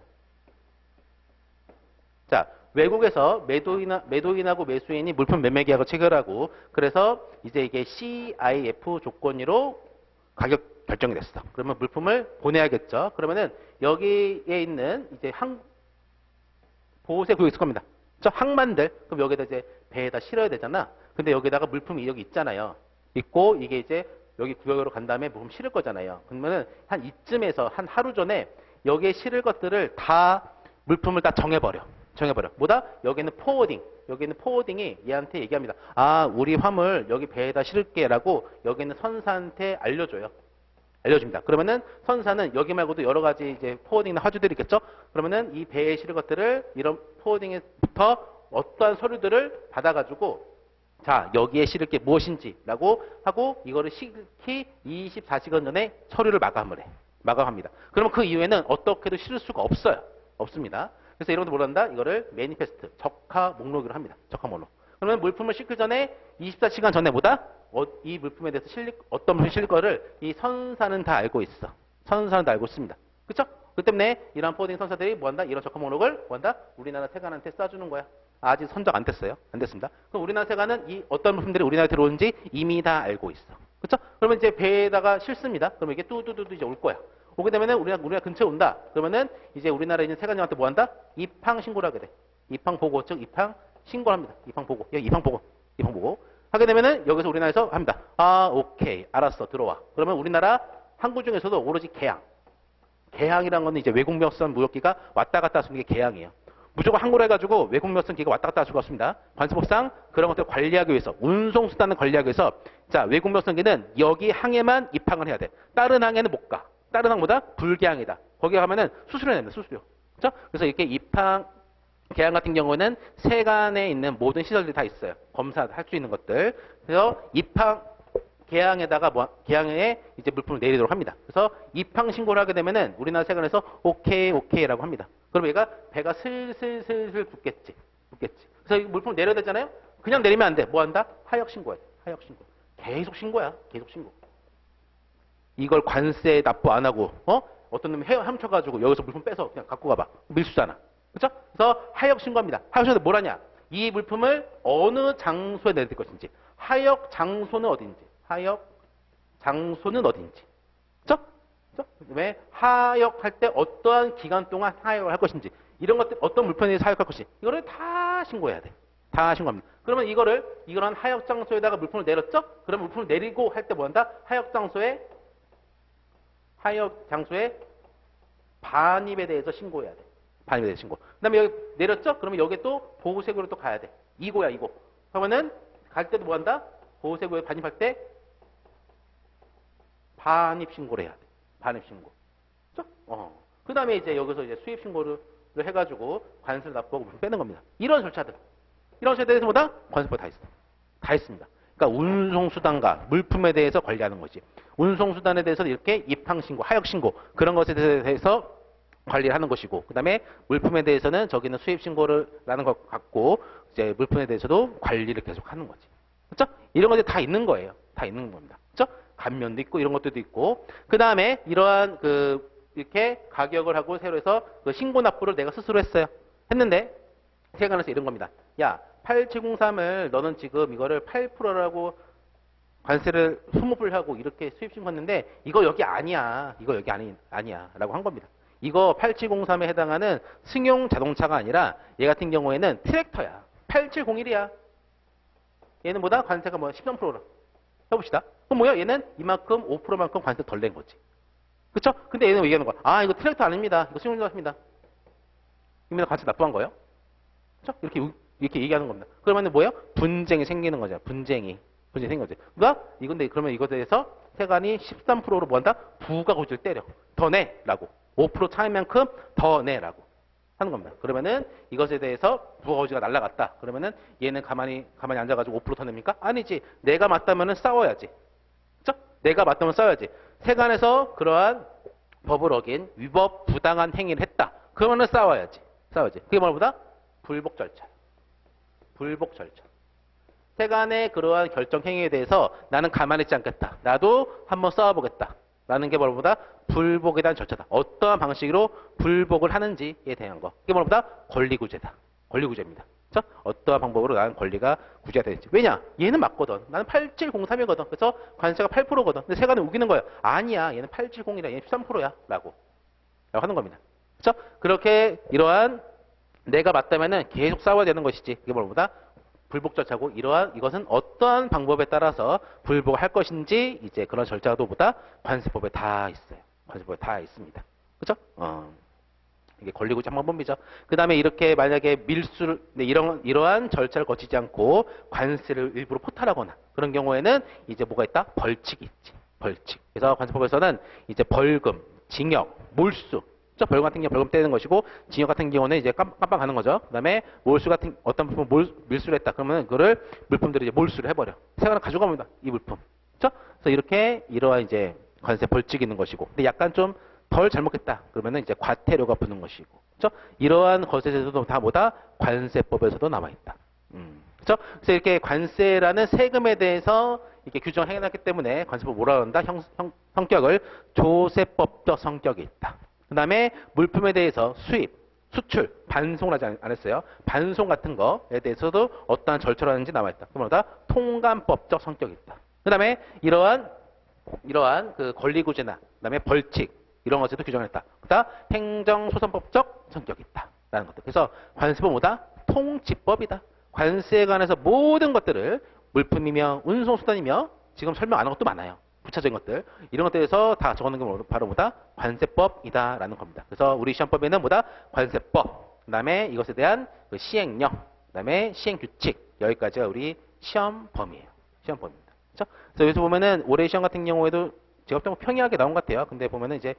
자, 외국에서 매도인하고 매수인이 물품 매매 계약을 체결하고 그래서 이제 이게 CIF 조건으로 가격 결정이 됐어. 그러면 물품을 보내야겠죠. 그러면은 여기에 있는 이제 보호세 구역이 있을 겁니다. 저 항만들 그럼 여기다 이제 배에다 실어야 되잖아. 근데 여기다가 물품이 여기 있잖아요. 있고 이게 이제 여기 구역으로 간 다음에 물품 실을 거잖아요. 그러면은 한 이쯤에서 한 하루 전에 여기에 실을 것들을 다 물품을 다 정해버려. 뭐다? 여기는 포워딩이 얘한테 얘기합니다. 아, 우리 화물 여기 배에다 실을게라고 여기는 선사한테 알려줍니다. 그러면은 선사는 여기 말고도 여러 가지 이제 포워딩이나 화주들이 있겠죠? 그러면은 이 배에 실을 것들을 이런 포워딩부터 어떠한 서류들을 받아가지고 자, 여기에 실을 게 무엇인지라고 하고 이거를 시키 24시간 전에 서류를 마감을 해. 마감합니다. 그러면 그 이후에는 어떻게도 실을 수가 없어요. 없습니다. 그래서 이런 것도 뭐란다? 이거를 매니페스트, 적하 목록으로 합니다. 적하 목록. 그러면 물품을 싣기 전에 24시간 전에 뭐다? 이 물품에 대해서 어떤 물품이 실릴 거를 이 선사는 다 알고 있어. 선사는 다 알고 있습니다. 그쵸? 그 때문에 이러한 포워딩 선사들이 뭐한다? 이런 적하 목록을 뭐한다? 우리나라 세관한테 쏴주는 거야. 아직 선적 안 됐어요. 안 됐습니다. 그럼 우리나라 세관은 이 어떤 물품들이 우리나라에 들어오는지 이미 다 알고 있어. 그쵸? 그러면 이제 배에다가 실습니다. 그러면 이게 뚜두두두 이제 올 거야. 오게 되면은 우리나라 근처에 온다. 그러면은 이제 우리나라에 있는 세관장한테 뭐 한다? 입항 신고를 하게 돼. 입항 보고, 즉 입항 신고를 합니다. 입항 보고. 예, 입항 보고. 입항 보고. 하게 되면은 여기서 우리나라에서 합니다. 아, 오케이. 알았어. 들어와. 그러면 우리나라 항구 중에서도 오로지 개항. 개항이라는 건 이제 외국 몇선 무역기가 왔다 갔다 하는 게 개항이에요. 무조건 항구로 해가지고 외국 몇선 기가 왔다 갔다 할 수가 없습니다. 관세법상 그런 것들을 관리하기 위해서, 운송수단을 관리하기 위해서, 자, 외국 몇선기는 여기 항에만 입항을 해야 돼. 다른 항에는 못 가. 다른 항보다 불개항이다. 거기 가면은 수수료 냅니다. 수수료. 그렇죠? 그래서 이렇게 입항, 개항 같은 경우는 세관에 있는 모든 시설들이 다 있어요. 검사할 수 있는 것들. 그래서 입항, 개항에다가 개항에 이제 물품을 내리도록 합니다. 그래서 입항 신고를 하게 되면은 우리나라 세관에서 오케이라고 합니다. 그럼 얘가 배가 슬슬 붙겠지. 그래서 이 물품을 내려야 되잖아요. 그냥 내리면 안 돼. 뭐 한다? 하역 신고해. 하역 신고. 계속 신고야. 계속 신고. 이걸 관세 납부 안 하고 어떤 놈이 함쳐가지고 여기서 물품 빼서 그냥 갖고 가봐. 밀수잖아. 그렇죠? 그래서 하역 신고합니다. 하역 신고는 뭘 하냐? 이 물품을 어느 장소에 내릴 것인지. 하역 장소는 어딘지. 하역 장소는 어딘지. 그렇죠? 그다음에 하역할 때 어떠한 기간 동안 하역을 할 것인지. 이런 것들 어떤 물품에 대해서 하역할 것인지. 이거를 다 신고해야 돼. 다 신고합니다. 그러면 이런 하역 장소에다가 물품을 내렸죠? 그럼 물품을 내리고 할 때 뭐 한다? 하역 장소에 반입에 대해서 신고해야 돼. 반입에 대해서 신고. 그 다음에 여기 내렸죠? 그러면 여기 또 보호세구로 또 가야 돼. 이거야, 이거. 그러면은 갈 때도 뭐 한다? 보호세구에 반입할 때 반입 신고를 해야 돼. 반입 신고. 그죠? 그 다음에 이제 여기서 이제 수입 신고를 해가지고 관세를 납부하고 물품 빼는 겁니다. 이런 절차들에 대해서 뭐다? 관세법 다 있어. 다 있습니다. 그러니까 운송수단과 물품에 대해서 관리하는 거지. 운송수단에 대해서 이렇게 입항신고, 하역신고 그런 것에 대해서 관리를 하는 것이고, 그 다음에 물품에 대해서는 저기는 수입신고를 라는 것 같고, 이제 물품에 대해서도 관리를 계속 하는 거지. 그렇죠? 이런 것들이 다 있는 거예요. 다 있는 겁니다. 그렇죠? 감면도 있고 이런 것들도 있고, 그 다음에 이러한 이렇게 가격을 하고 새로 해서 그 신고 납부를 내가 스스로 했어요. 했는데 세관에서 이런 겁니다. 야, 8703을 너는 지금 이거를 8%라고 관세를 20% 하고 이렇게 수입 신고했는데 이거 여기 아니야. 이거 여기 아니야. 라고 한 겁니다. 이거 8703에 해당하는 승용 자동차가 아니라 얘 같은 경우에는 트랙터야. 8701이야. 얘는 뭐다? 관세가 13%라. 해봅시다. 그럼 뭐야? 얘는 이만큼 5%만큼 관세 덜 낸 거지. 그쵸? 근데 얘는 얘기하는 거야. 아, 이거 트랙터 아닙니다. 이거 승용 자동차입니다. 이면 관세 납부한 거예요. 그쵸? 이렇게 얘기하는 겁니다. 그러면 뭐예요? 분쟁이 생기는 거죠. 분쟁이 생긴 거죠. 근데 그러면 이것에 대해서 세관이 13%로 뭐 한다? 부가고지를 때려. 더 내라고. 5% 차이만큼 더 내라고 하는 겁니다. 그러면은 이것에 대해서 부가고지가 날라갔다. 그러면은 얘는 가만히 앉아가지고 5%더 냅니까? 아니지. 내가 맞다면은 싸워야지. 그쵸? 내가 맞다면 싸워야지. 세관에서 그러한 법을 어긴 위법 부당한 행위를 했다. 그러면은 싸워야지. 그게 뭐보다? 불복 절차. 세관의 그러한 결정 행위에 대해서 나는 가만히 있지 않겠다. 나도 한번 싸워보겠다. 라는 게 뭐보다? 불복에 대한 절차다. 어떠한 방식으로 불복을 하는지에 대한 거. 이게 뭐보다? 권리구제다. 권리구제입니다. 그렇죠? 어떠한 방법으로 나는 권리가 구제가 되는지. 왜냐? 얘는 맞거든. 나는 8703이거든. 그래서 관세가 8%거든. 근데 세관은 우기는 거예요. 아니야. 얘는 870이라. 얘는 13%야. 라고 하는 겁니다. 그렇죠? 그렇게 이러한 내가 맞다면은 계속 싸워야 되는 것이지. 이게 뭐보다? 불복 절차고 이것은 어떠한 방법에 따라서 불복할 것인지 이제 그런 절차도 보다 관세법에 다 있어요. 관세법에 다 있습니다. 그렇죠? 이게 권리구제 방법이죠. 그 다음에 이렇게 만약에 이러한 절차를 거치지 않고 관세를 일부러 포탈하거나 그런 경우에는 이제 뭐가 있다? 벌칙이 있지. 벌칙. 그래서 관세법에서는 이제 벌금, 징역, 몰수, 벌금 같은 경우 벌금 떼는 것이고 징역 같은 경우는 이제 깜빡하는 거죠. 그다음에 몰수 같은 어떤 물품 밀수를 했다. 그러면 그거를 물품들을 이제 몰수를 해버려. 세관을 가져갑니다. 이 물품. 그렇죠? 그래서 이렇게 이러한 이제 관세 벌칙이 있는 것이고, 근데 약간 좀 덜 잘못했다. 그러면은 이제 과태료가 붙는 것이고, 그렇죠? 이러한 것에 대해서도 다 뭐다 관세법에서도 나와 있다. 그렇죠? 그래서 이렇게 관세라는 세금에 대해서 이렇게 규정을 해놨기 때문에 관세법 뭐라 그런다? 성격을 조세법적 성격이 있다. 그 다음에 물품에 대해서 수입, 수출, 반송을 하지 않았어요. 반송 같은 거에 대해서도 어떠한 절차를 하는지 나와 있다. 그러다 통관법적 성격이 있다. 그 다음에 이러한 그 권리구제나 그다음에 벌칙 이런 것에도 규정을 했다. 그다음 행정소송법적 성격이 있다. 라는 것들. 그래서 관세법 뭐다? 통치법이다. 관세에 관해서 모든 것들을 물품이며 운송수단이며 지금 설명 안 한 것도 많아요. 부차적인 것들. 이런 것들에서 다 적어놓은 게 바로 뭐다? 관세법이다. 라는 겁니다. 그래서 우리 시험법에는 뭐다? 관세법. 그 다음에 이것에 대한 그 시행령. 그 다음에 시행규칙. 여기까지가 우리 시험 범위예요. 시험 범위입니다. 그렇죠? 그래서 여기서 보면은 올해 시험 같은 경우에도 제가 좀 평이하게 나온 것 같아요. 근데 보면은 이제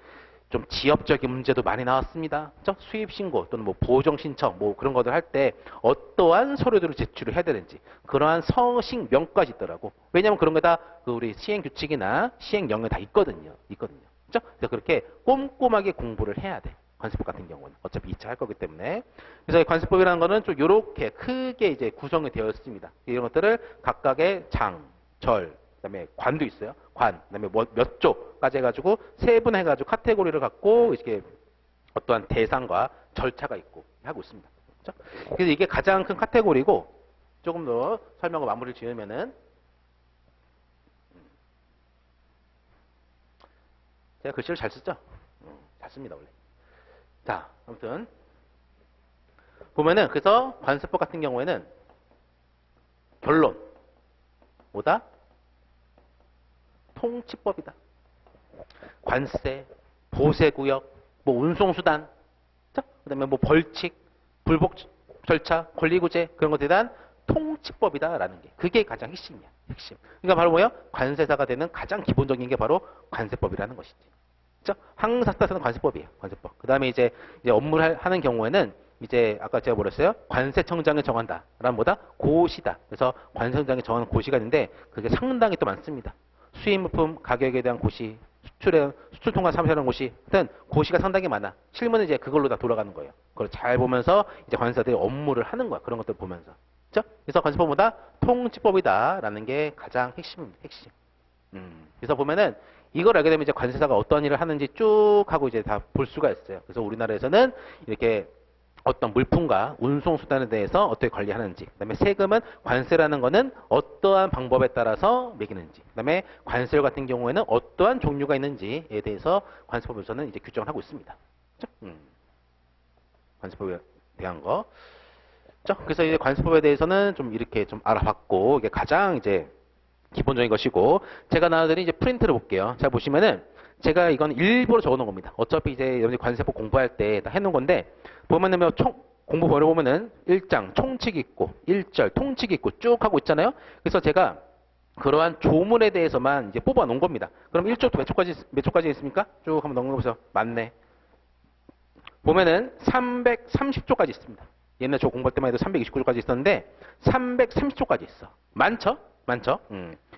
좀 지역적인 문제도 많이 나왔습니다. 그렇죠? 수입 신고 또는 뭐 보정 신청 뭐 그런 것들 할 때 어떠한 서류들을 제출을 해야 되는지 그러한 서식명까지 있더라고. 왜냐하면 그런 게 다 그 우리 시행 규칙이나 시행령에 다 있거든요. 그렇죠? 그래서 그렇게 꼼꼼하게 공부를 해야 돼. 관세법 같은 경우는 어차피 2차 할 거기 때문에. 그래서 이 관세법이라는 거는 좀 이렇게 크게 이제 구성이 되어 있습니다. 이런 것들을 각각의 장, 절, 그다음에 관도 있어요. 관, 그다음에 몇 조까지 해가지고 세분해가지고 카테고리를 갖고 이렇게 어떠한 대상과 절차가 있고 하고 있습니다. 그렇죠? 그래서 이게 가장 큰 카테고리고 조금 더 설명과 마무리를 지으면은 제가 글씨를 잘 쓰죠? 잘 씁니다 원래. 자, 아무튼 보면은 그래서 관세법 같은 경우에는 결론 뭐다? 통치법이다. 관세, 보세구역, 뭐 운송수단, 그다음에 뭐 벌칙, 불복 절차, 권리구제 그런 것에 대한 통치법이다라는 게 그게 가장 핵심이야. 핵심. 그러니까 바로 뭐야? 관세사가 되는 가장 기본적인 게 바로 관세법이라는 것이지. 그렇죠? 항상 따르는 관세법이에요. 관세법. 그다음에 이제 업무를 하는 경우에는 이제 아까 제가 뭐랬어요? 관세청장이 정한다. 라는 뭐다? 고시다. 그래서 관세청장이 정하는 고시가 있는데 그게 상당히 또 많습니다. 수입물품 가격에 대한 고시, 수출 통관 사무소라는 고시, 하여튼 고시가 상당히 많아. 실무는 이제 그걸로 다 돌아가는 거예요. 그걸 잘 보면서 이제 관세사들이 업무를 하는 거야. 그런 것들 보면서. 그렇죠? 그래서 관세법보다 통치법이다라는 게 가장 핵심입니다. 핵심. 그래서 보면은 이걸 알게 되면 이제 관세사가 어떤 일을 하는지 쭉 하고 이제 다 볼 수가 있어요. 그래서 우리나라에서는 이렇게 어떤 물품과 운송수단에 대해서 어떻게 관리하는지, 그 다음에 세금은 관세라는 거는 어떠한 방법에 따라서 매기는지, 그 다음에 관세 같은 경우에는 어떠한 종류가 있는지에 대해서 관세법에서는 이제 규정을 하고 있습니다. 그렇죠? 관세법에 대한 거. 그렇죠? 그래서 이제 관세법에 대해서는 좀 이렇게 좀 알아봤고, 이게 가장 이제 기본적인 것이고, 제가 나눠드린 이제 프린트를 볼게요. 자, 보시면은, 제가 이건 일부러 적어 놓은 겁니다. 어차피 이제 여러분이 관세법 공부할 때 다 해놓은 건데, 보면은 공부 번호 보면은 1장 총칙이 있고, 1절 통칙이 있고 쭉 하고 있잖아요. 그래서 제가 그러한 조문에 대해서만 이제 뽑아 놓은 겁니다. 그럼 1조부터 몇 초까지 있습니까? 쭉 한번 넘겨보세요. 맞네. 보면은 330조까지 있습니다. 옛날 저 공부할 때만 해도 329조까지 있었는데 330조까지 있어. 많죠? 많죠?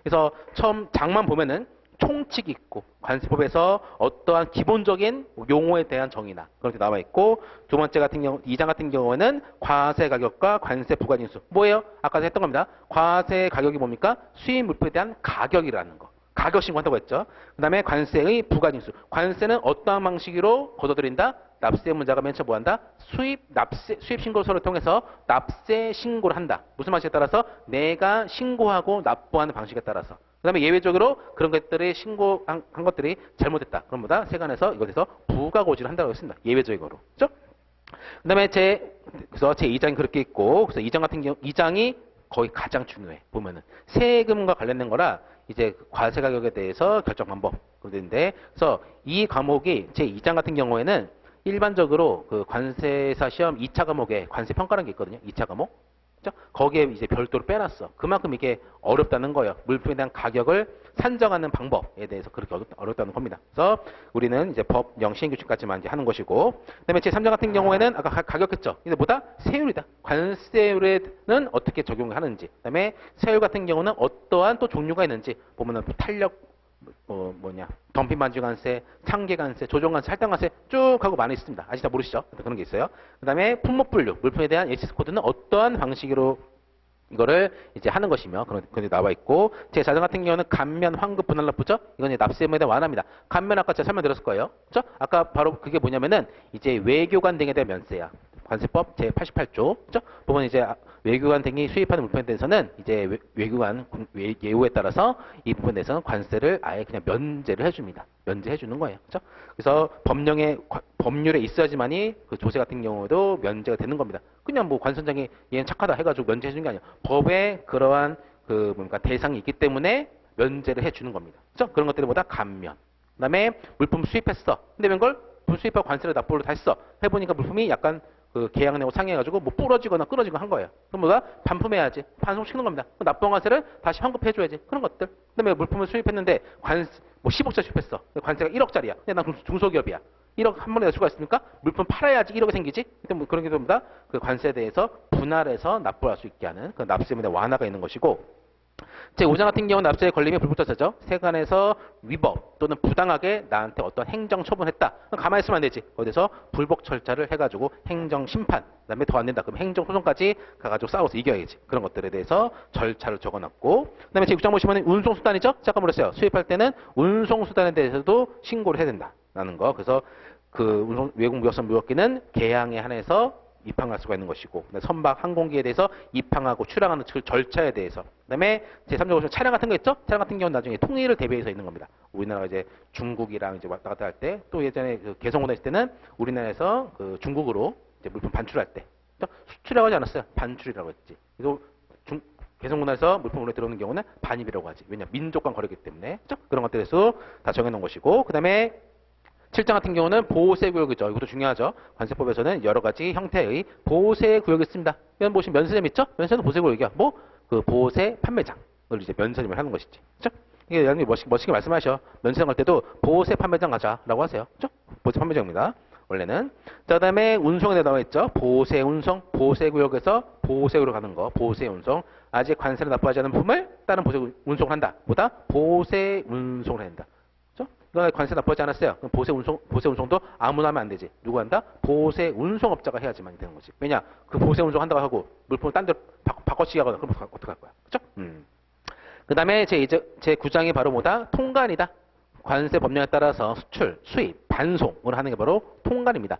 그래서 처음 장만 보면은 총칙이 있고 관세법에서 어떠한 기본적인 용어에 대한 정의나 그렇게 나와 있고 두 번째 같은 경우 2장 같은 경우에는 과세 가격과 관세 부과징수 뭐예요? 아까 했던 겁니다. 과세 가격이 뭡니까? 수입 물품에 대한 가격이라는 거. 가격 신고한다고 했죠. 그 다음에 관세의 부과징수. 관세는 어떠한 방식으로 걷어들인다? 납세 문자가 맨 처음 뭐한다? 수입 신고서를 통해서 납세 신고를 한다. 무슨 방식에 따라서? 내가 신고하고 납부하는 방식에 따라서. 그 다음에 예외적으로 그런 것들이 신고한 것들이 잘못됐다. 그럼 뭐다? 세관에서 이것에서 부가고지를 한다고 했습니다. 예외적으로. 그죠? 그 다음에 그래서 제 2장이 그렇게 있고, 그래서 2장 같은 경우, 2장이 거의 가장 중요해. 보면은. 세금과 관련된 거라, 이제 과세 가격에 대해서 결정 방법. 그런데, 그래서 이 과목이 제 2장 같은 경우에는 일반적으로 그 관세사 시험 2차 과목에 관세 평가라는 게 있거든요. 2차 과목. 거기에 이제 별도로 빼놨어. 그만큼 이게 어렵다는 거예요. 물품에 대한 가격을 산정하는 방법에 대해서 그렇게 어렵다는 겁니다. 그래서 우리는 이제 법령 시행규칙까지만 이제 하는 것이고, 그다음에 제3장 같은 경우에는 아까 가격했죠. 이제 뭐다? 세율이다. 관세율에는 어떻게 적용하는지, 그다음에 세율 같은 경우는 어떠한 또 종류가 있는지 보면은 탄력 덤핑 반지관세, 상계관세, 조정관세, 할당관세 쭉 하고 많이 있습니다. 아직 다 모르시죠? 그런 게 있어요. 그 다음에 품목 분류, 물품에 대한 HTS 코드는 어떠한 방식으로 이거를 이제 하는 것이며 그런 게 나와 있고, 제4장 같은 경우는 감면, 환급, 분할 납부죠. 이건 이제 납세의무에 대한 완화입니다. 감면 아까 제가 설명드렸을 거예요. 그렇죠? 아까 바로 그게 뭐냐면은 이제 외교관 등에 대한 면세야. 관세법 제88조. 그렇죠? 보면 이제 외교관 등이 수입하는 물품에 대해서는 이제 외교관 예우에 따라서 이 부분에 대해서는 관세를 아예 그냥 면제를 해줍니다. 면제해 주는 거예요. 그렇죠? 그래서 법률에 있어야지만이 그 조세 같은 경우도 면제가 되는 겁니다. 그냥 뭐 관선장이 얘는 착하다 해가지고 면제해 주는 게 아니에요. 법에 그러한 대상이 있기 때문에 면제를 해 주는 겁니다. 그렇죠? 그런 것들보다 감면. 그다음에 물품 수입했어. 근데 웬걸 수입하고 관세를 납부를 다 했어. 해보니까 물품이 약간 계약 내고 상해가지고 뭐 부러지거나 끊어지거나 한 거예요. 그럼 뭐가 반품해야지. 반송시키는 겁니다. 납부한 관세를 다시 환급해줘야지. 그런 것들. 그다음에 물품을 수입했는데 뭐 10억짜리 수입했어. 관세가 1억짜리야. 근데 난 중소기업이야. 1억 한 번에 낼 수가 있습니까? 물품 팔아야지 1억이 생기지. 근데 뭐 그런 게 전부 다 그 관세에 대해서 분할해서 납부할 수 있게 하는 그 납세에 대한 완화가 있는 것이고, 제5장 같은 경우는 납세에 걸리면 불법자세죠. 세관에서 위법 또는 부당하게 나한테 어떤 행정 처분했다. 그럼 가만히 있으면 안 되지. 어디서 불복 절차를 해가지고 행정 심판, 그다음에 더 안 된다. 그럼 행정 소송까지 가가지고 싸워서 이겨야지. 그런 것들에 대해서 절차를 적어놨고, 그다음에 제6장 보시면 운송수단이죠. 잠깐 말했어요. 수입할 때는 운송수단에 대해서도 신고를 해야 된다라는 거. 그래서 그 외국무역선 무역기는 계양에 한해서 입항할 수가 있는 것이고, 선박 항공기에 대해서 입항하고 출항하는 절차에 대해서, 그다음에 제3장 보시면 차량 같은 거 있죠? 차량 같은 경우는 나중에 통일을 대비해서 있는 겁니다. 우리나라가 이제 중국이랑 이제 왔다 갔다 할 때, 또 예전에 개성공단 있을 때는 우리나라에서 중국으로 이제 물품 반출할 때, 수출이라고 하지 않았어요. 반출이라고 했지. 그래서 개성공단에서 물품 우리에 들어오는 경우는 반입이라고 하지. 왜냐, 민족 간 거래기 때문에. 그렇죠? 그런 것들에서 다 정해놓은 것이고, 그다음에 7장 같은 경우는 보호세구역이죠. 이것도 중요하죠. 관세법에서는 여러 가지 형태의 보호세구역이 있습니다. 이건 보시면 면세점 있죠? 면세는 보호세구역이야. 보호세 판매장을 이제 면세점을 하는 것이지. 그렇죠? 이게 여러분이 멋있게 말씀하셔. 면세점 갈 때도 보호세 판매장 가자라고 하세요. 그렇죠? 보호세 판매장입니다. 원래는. 자, 그다음에 운송에 나와 있죠. 보호세 운송, 보호세구역에서 보호세구로 가는 거, 보호세 운송. 아직 관세를 납부하지 않은 품을 다른 보호세 운송을 한다. 보다 보호세 운송을 해야 된다. 그러나 관세 납부하지 않았어요. 그럼 보세 운송도 아무나 하면 안 되지. 누구 한다? 보세 운송업자가 해야지만 되는 거지. 왜냐? 그 보세 운송 한다고 하고 물품을 딴 데로 바꿔치기 하거나 그럼 어떡할 거야? 그렇죠? 그 다음에 제9장이 바로 뭐다? 통관이다. 관세 법령에 따라서 수출, 수입, 반송을 하는 게 바로 통관입니다.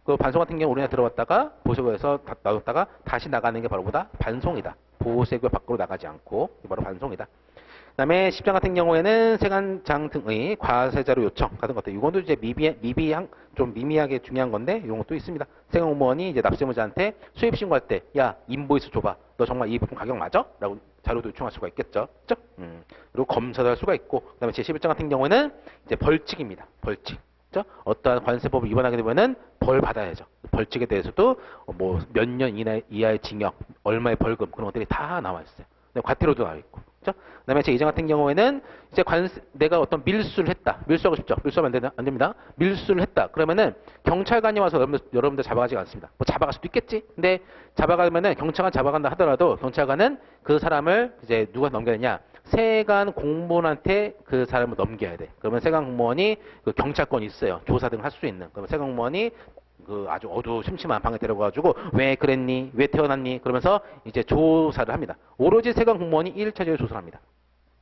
그 반송 같은 경우 우리나라 들어왔다가 보세구에서 나왔다가 다시 나가는 게 바로 뭐다? 반송이다. 보세구 밖으로 나가지 않고 이게 바로 반송이다. 그다음에 10장 같은 경우에는 세관장 등의 과세자료 요청 같은 것들. 이것도 이제 좀 미미하게 중요한 건데 이런 것도 있습니다. 세관공무원이 이제 납세무자한테 수입 신고할 때, 야 인보이스 줘봐. 너 정말 이 부품 가격 맞아? 라고 자료도 요청할 수가 있겠죠. 그렇죠? 그리고 검사도 할 수가 있고. 그다음에 제11장 같은 경우에는 이제 벌칙입니다. 벌칙. 그렇죠? 어떠한 관세법을 위반하게 되면은 벌 받아야죠. 벌칙에 대해서도 뭐 몇 년 이하의 징역, 얼마의 벌금 그런 것들이 다 나와 있어요. 과태료도 나와 있고. 그렇죠? 그다음에 제2장 같은 경우에는 이제 내가 어떤 밀수를 했다. 밀수하고 싶죠. 밀수하면 안 됩니다. 밀수를 했다. 그러면은 경찰관이 와서 여러분들 잡아가지 않습니다. 뭐 잡아갈 수도 있겠지. 근데 잡아가면은 경찰관 잡아간다 하더라도 경찰관은 그 사람을 이제 누가 넘겨야 되냐? 세관 공무원한테 그 사람을 넘겨야 돼. 그러면 세관 공무원이 그 경찰권이 있어요. 조사 등을 할 수 있는. 그러면 세관 공무원이 아주 어두침침한 방에 데려가가지고 왜 그랬니? 왜 태어났니? 그러면서 이제 조사를 합니다. 오로지 세관 공무원이 1차적으로 조사를 합니다.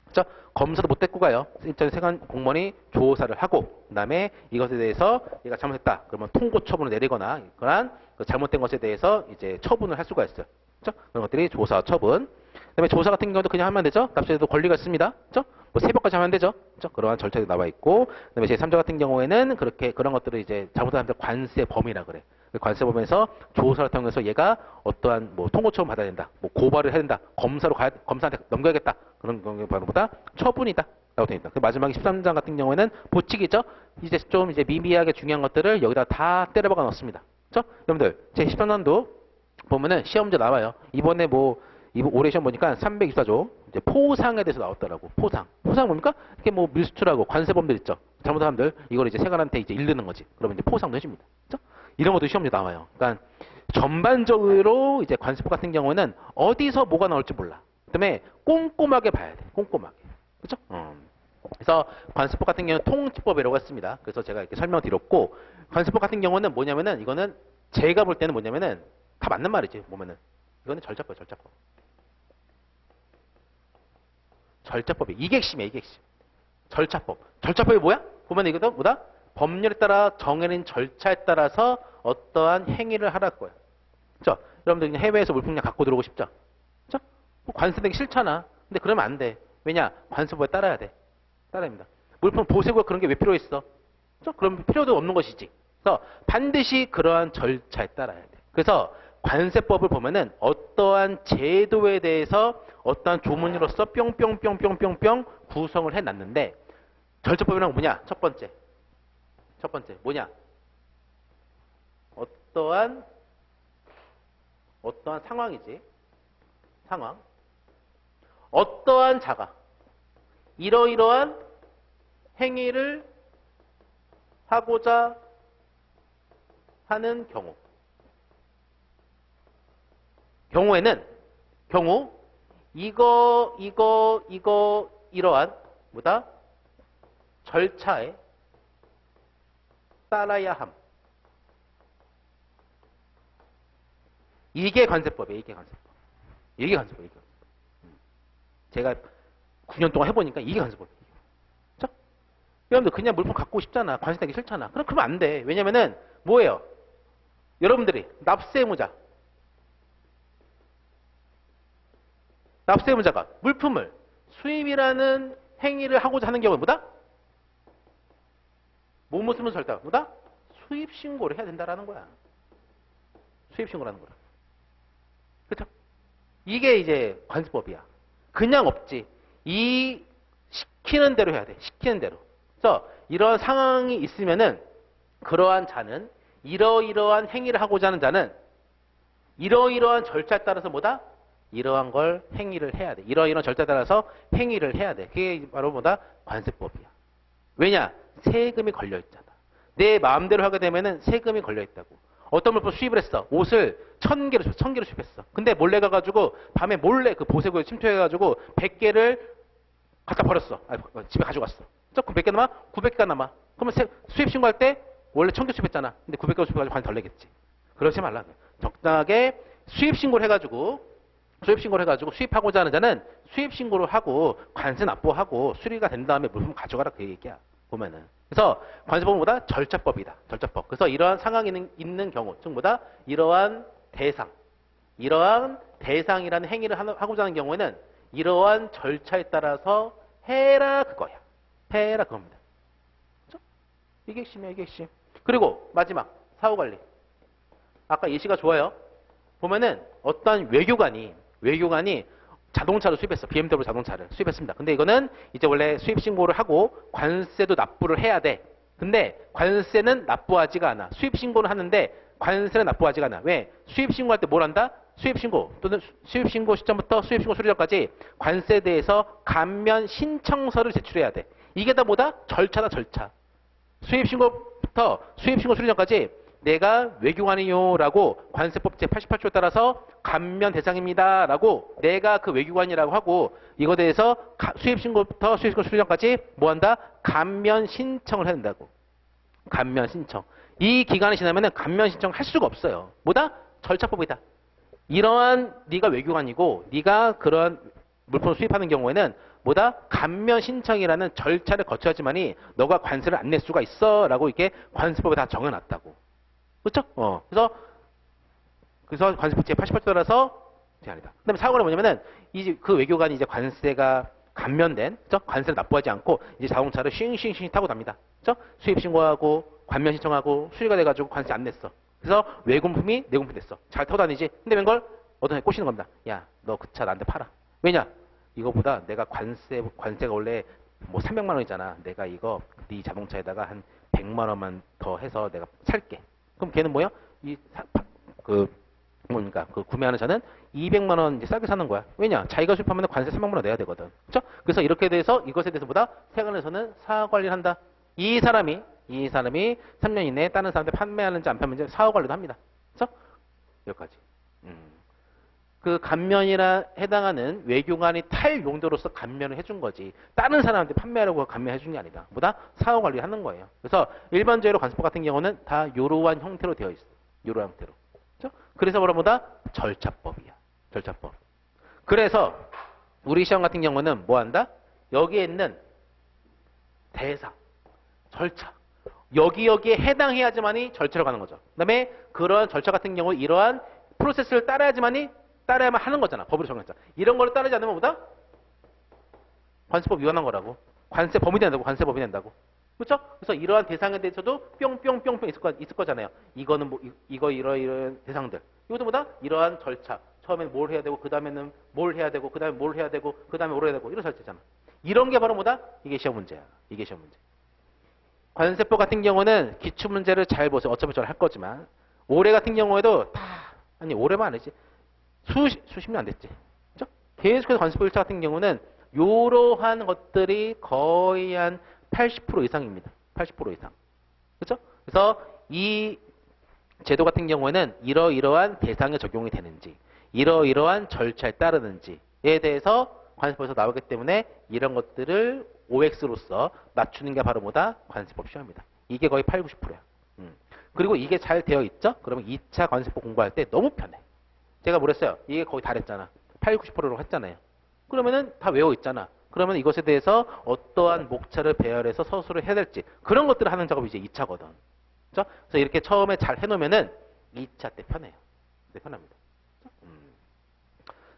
그렇죠? 검사도 못 데리고 가요. 일단 세관 공무원이 조사를 하고 그다음에 이것에 대해서 얘가 잘못했다. 그러면 통고 처분을 내리거나 그런 잘못된 것에 대해서 이제 처분을 할 수가 있어요. 그렇죠? 그런 것들이 조사, 처분. 그다음에 조사 같은 경우도 그냥 하면 되죠. 납세에도 권리가 있습니다. 그렇죠? 뭐 새벽까지 하면 되죠. 그렇죠? 그러한 절차가 나와 있고, 그다음에 제3자 같은 경우에는 그런 것들을 이제 잘못한 사람들 관세 범위라 그래. 관세 범위에서 조사를 통해서 얘가 어떠한 뭐 통고 처분 받아야 된다, 뭐 고발을 해야 된다, 검사한테 넘겨야겠다 그런 경우에 바로 보다 처분이다. 라고 되어 있다. 그 마지막에 13장 같은 경우에는 보칙이죠. 이제 좀 미미하게 중요한 것들을 여기다 다 때려박아 넣습니다. 그렇죠? 여러분들 제 13년도 보면은 시험제 나와요. 이번 올해 시험 보니까 324조 이제 포상에 대해서 나왔더라고. 포상. 포상 뭡니까? 이렇게 뭐 밀수출하고 관세범들 있죠. 잘못한 사람들 이걸 이제 세관한테 이제 일르는 거지. 그러면 이제 포상도 해줍니다. 그죠? 이런 것도 시험에 나와요. 그러니까 전반적으로 이제 관세법 같은 경우에는 어디서 뭐가 나올지 몰라. 그다음에 꼼꼼하게 봐야 돼. 꼼꼼하게. 그죠? 그래서 관세법 같은 경우는 통지법이라고 했습니다. 그래서 제가 이렇게 설명드렸고, 관세법 같은 경우는 뭐냐면은 이거는 제가 볼 때는 뭐냐면은 다 맞는 말이지. 보면은 이거는 절차법, 절차법. 절차법이 이게 핵심이야, 이게 핵심. 절차법. 절차법이 뭐야? 보면 이거도 뭐다? 법률에 따라 정해진 절차에 따라서 어떠한 행위를 하라는 거야. 그죠? 여러분들 그냥 해외에서 물품량 갖고 들어오고 싶죠? 그죠? 관세 내기 싫잖아. 근데 그러면 안 돼. 왜냐? 관세법에 따라야 돼. 따라야 합니다. 물품 보세고 그런 게 왜 필요했어? 그죠? 그럼 필요도 없는 것이지. 그래서 반드시 그러한 절차에 따라야 돼. 그래서 관세법을 보면은 어떠한 제도에 대해서 어떠한 조문으로서 뿅뿅뿅뿅뿅뿅 구성을 해놨는데, 절차법이란 뭐냐? 첫 번째 뭐냐? 어떠한 상황이지. 상황. 어떠한 자가 이러이러한 행위를 하고자 하는 경우에는 이러한 뭐다? 절차에 따라야 함. 이게 관세법이에요. 이게 관세법. 제가 9년 동안 해보니까 이게 관세법이에요. 그렇죠? 여러분들 그냥 물품 갖고 싶잖아. 관세 내기 싫잖아. 그러면 안 돼. 왜냐면은 뭐예요? 여러분들이 납세의무자가 물품을 수입이라는 행위를 하고자 하는 경우에 뭐다? 뭐뭐 쓰면 절대 뭐다? 수입 신고를 해야 된다라는 거야. 수입 신고라는 거야. 그렇죠? 이게 이제 관세법이야. 그냥 없지. 이 시키는 대로 해야 돼. 시키는 대로. 그래서 이런 상황이 있으면은 그러한 자는 이러이러한 행위를 하고자 하는 자는 이러이러한 절차에 따라서 뭐다? 이러한 걸 행위를 해야 돼. 이러이러한 절차에 따라서 행위를 해야 돼. 그게 바로 뭐다? 관세법이야. 왜냐? 세금이 걸려있잖아. 내 마음대로 하게 되면은 세금이 걸려있다고. 어떤 물품 수입을 했어. 옷을 1000개로 수입했어. 근데 몰래 가가지고 밤에 몰래 그 보세구에 침투해가지고 100개를 갖다 버렸어. 집에 가져갔어. 그 100개 남아? 900개가 남아. 그러면 수입 신고할 때 원래 1000개 수입했잖아. 근데 900개 수입해가지고 관세 덜 내겠지. 그러지 말라. 적당하게 수입 신고를 해가지고 수입하고자 하는 자는 수입 신고를 하고 관세 납부하고 수리가 된 다음에 물품 가져가라 그 얘기야. 보면은. 그래서 관세법은 뭐다? 절차법이다. 절차법. 그래서 이러한 상황이 있는 경우, 즉 뭐다? 이러한 대상이라는 행위를 하고자 하는 경우에는 이러한 절차에 따라서 해라 그거야. 해라 그겁니다. 그렇죠? 이게 핵심이야, 이게 핵심. 그리고 마지막 사후관리. 아까 예시가 좋아요. 보면은 어떤 외교관이 자동차를 수입했어. BMW 자동차를 수입했습니다. 근데 이거는 이제 원래 수입 신고를 하고 관세도 납부를 해야 돼. 근데 관세는 납부하지가 않아. 수입 신고는 하는데 관세는 납부하지가 않아. 왜? 수입 신고할 때 뭘 한다? 수입 신고 또는 수입 신고 시점부터 수입 신고 수리 전까지 관세에 대해서 감면 신청서를 제출해야 돼. 이게 다 뭐다? 절차다, 절차. 수입 신고부터 수입 신고 수리 전까지 내가 외교관이요라고 관세법 제88조에 따라서 감면 대상입니다라고 내가 그 외교관이라고 하고 이거에 대해서 수입신고부터 수입신고 수리전까지 뭐한다? 감면 신청을 해야 된다고. 감면 신청. 이 기간이 지나면은 감면 신청 할 수가 없어요. 뭐다? 절차법이다. 이러한 네가 외교관이고 네가 그런 물품을 수입하는 경우에는 뭐다? 감면 신청이라는 절차를 거쳐야지만이 너가 관세를 안 낼 수가 있어라고 이렇게 관세법에 다 정해놨다고. 그렇죠? 그래서 관세법 제88조 따라서 제한이다. 그다음에 사고는 뭐냐면은 그 외교관이 이제 관세가 감면된, 그렇죠? 관세를 납부하지 않고 이제 자동차를 싱싱싱 타고 답니다. 그렇죠? 수입 신고하고 관면 신청하고 수리가 돼가지고 관세 안 냈어. 그래서 외국품이 내국품 됐어. 잘 타고 다니지. 근데 웬걸 어떤 애 꼬시는 겁니다. 야, 너 그 차 나한테 팔아. 왜냐? 이거보다 내가 관세가 원래 뭐 300만 원이잖아. 내가 이거 네 자동차에다가 한 100만 원만 더 해서 내가 살게. 그럼 걔는 뭐야? 뭐니까 그 구매하는 자는 200만 원 이제 싸게 사는 거야. 왜냐? 자기가 수입하면 관세 300만 원 내야 되거든. 그렇죠? 그래서 이렇게 돼서 이것에 대해서 보다 세관에서는 사후 관리를 한다. 이 사람이 3년 이내에 다른 사람한테 판매하는지 안 판매하는지 사후 관리도 합니다. 그렇죠? 여기까지. 그 감면이라 해당하는 외교관이 탈 용도로서 감면을 해준 거지. 다른 사람한테 판매하려고 감면해 준 게 아니다. 보다 사후 관리를 하는 거예요. 그래서 일반적으로 관세법 같은 경우는 다 이러한 형태로 되어 있어. 이러한 형태로. 그렇죠? 그래서 뭐다 절차법이야. 절차법. 그래서 우리 시험 같은 경우는 뭐 한다? 여기에 있는 대상, 절차. 여기에 해당해야지만이 절차로 가는 거죠. 그다음에 그런 절차 같은 경우 이러한 프로세스를 따라야만 하는 거잖아. 법으로 정했잖아. 이런 거를 따르지 않으면 뭐다? 관세법 위반한 거라고. 관세 범위 된다고. 관세 범위 된다고. 그렇죠? 그래서 이러한 대상에 대해서도 뿅뿅뿅뿅 있을 거잖아요. 이거는 뭐 이런 대상들. 이것도 뭐다? 이러한 절차. 처음에는 뭘 해야 되고 그다음에는 뭘 해야 되고 그다음에 뭘 해야 되고 그다음에 뭘 해야 되고 이런 절차잖아. 이런 게 바로 뭐다? 이게 시험 문제야. 이게 시험 문제. 관세법 같은 경우는 기출 문제를 잘 보세요. 어차피 저는 할 거지만 올해 같은 경우에도 아니 올해만 아니지. 수십 년 안 됐지. 그죠? 계속해서 관세법 1차 같은 경우는 이러한 것들이 거의 한 80% 이상입니다. 80% 이상. 그렇죠? 그래서 이 제도 같은 경우에는 이러이러한 대상에 적용이 되는지 이러이러한 절차에 따르는지에 대해서 관세법에서 나오기 때문에 이런 것들을 OX로서 맞추는 게 바로 뭐다? 관세법 시험이다. 이게 거의 8, 90%야. 그리고 이게 잘 되어 있죠? 그러면 2차 관세법 공부할 때 너무 편해. 제가 뭐랬어요? 이게 거의 다 됐잖아. 8, 90%로 했잖아요. 그러면은 다 외워 있잖아. 그러면 이것에 대해서 어떠한 목차를 배열해서 서술을 해야 될지 그런 것들을 하는 작업이 이제 2차거든. 그렇죠? 그래서 이렇게 처음에 잘 해놓으면은 2차 때 편해요. 네, 편합니다.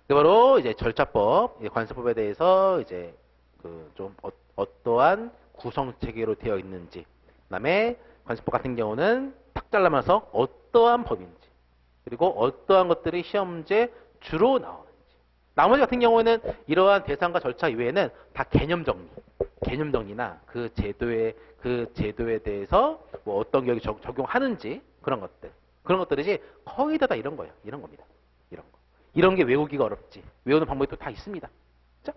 바로 이제 절차법, 관세법에 대해서 이제 그 좀 어떠한 구성 체계로 되어 있는지, 그다음에 관세법 같은 경우는 탁 잘라면서 어떠한 법인지, 그리고 어떠한 것들이 시험 문제 주로 나오는지. 나머지 같은 경우에는 이러한 대상과 절차 이외에는 다 개념 정리나 그 제도에 대해서 뭐 어떤 경우 적용하는지 그런 것들이지 거의 다 이런 거예요. 이런 겁니다. 이런 게 외우기가 어렵지. 외우는 방법이 또 다 있습니다. 자,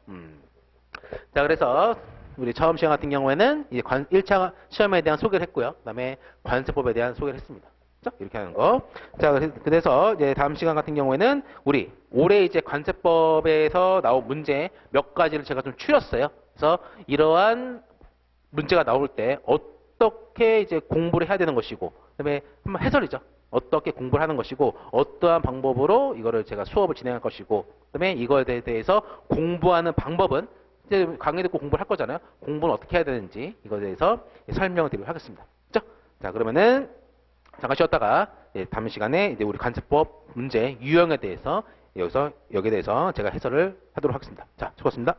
자, 그래서 우리 처음 시험 같은 경우에는 이제 1차 시험에 대한 소개를 했고요. 그다음에 관세법에 대한 소개를 했습니다. 자, 이렇게 하는 거. 자, 그래서 이제 다음 시간 같은 경우에는 우리 올해 이제 관세법에서 나온 문제 몇 가지를 제가 좀 추렸어요. 그래서 이러한 문제가 나올 때 어떻게 이제 공부를 해야 되는 것이고, 그다음에 한번 해설이죠. 어떻게 공부를 하는 것이고 어떠한 방법으로 이거를 제가 수업을 진행할 것이고 그다음에 이거에 대해서 공부하는 방법은 이제 강의 듣고 공부를 할 거잖아요. 공부는 어떻게 해야 되는지 이거에 대해서 설명을 드리도록 하겠습니다. 그렇죠? 자, 그러면은 잠깐 쉬었다가 다음 시간에 이제 우리 관세법 문제 유형에 대해서 여기에 대해서 제가 해설을 하도록 하겠습니다. 자, 수고하셨습니다.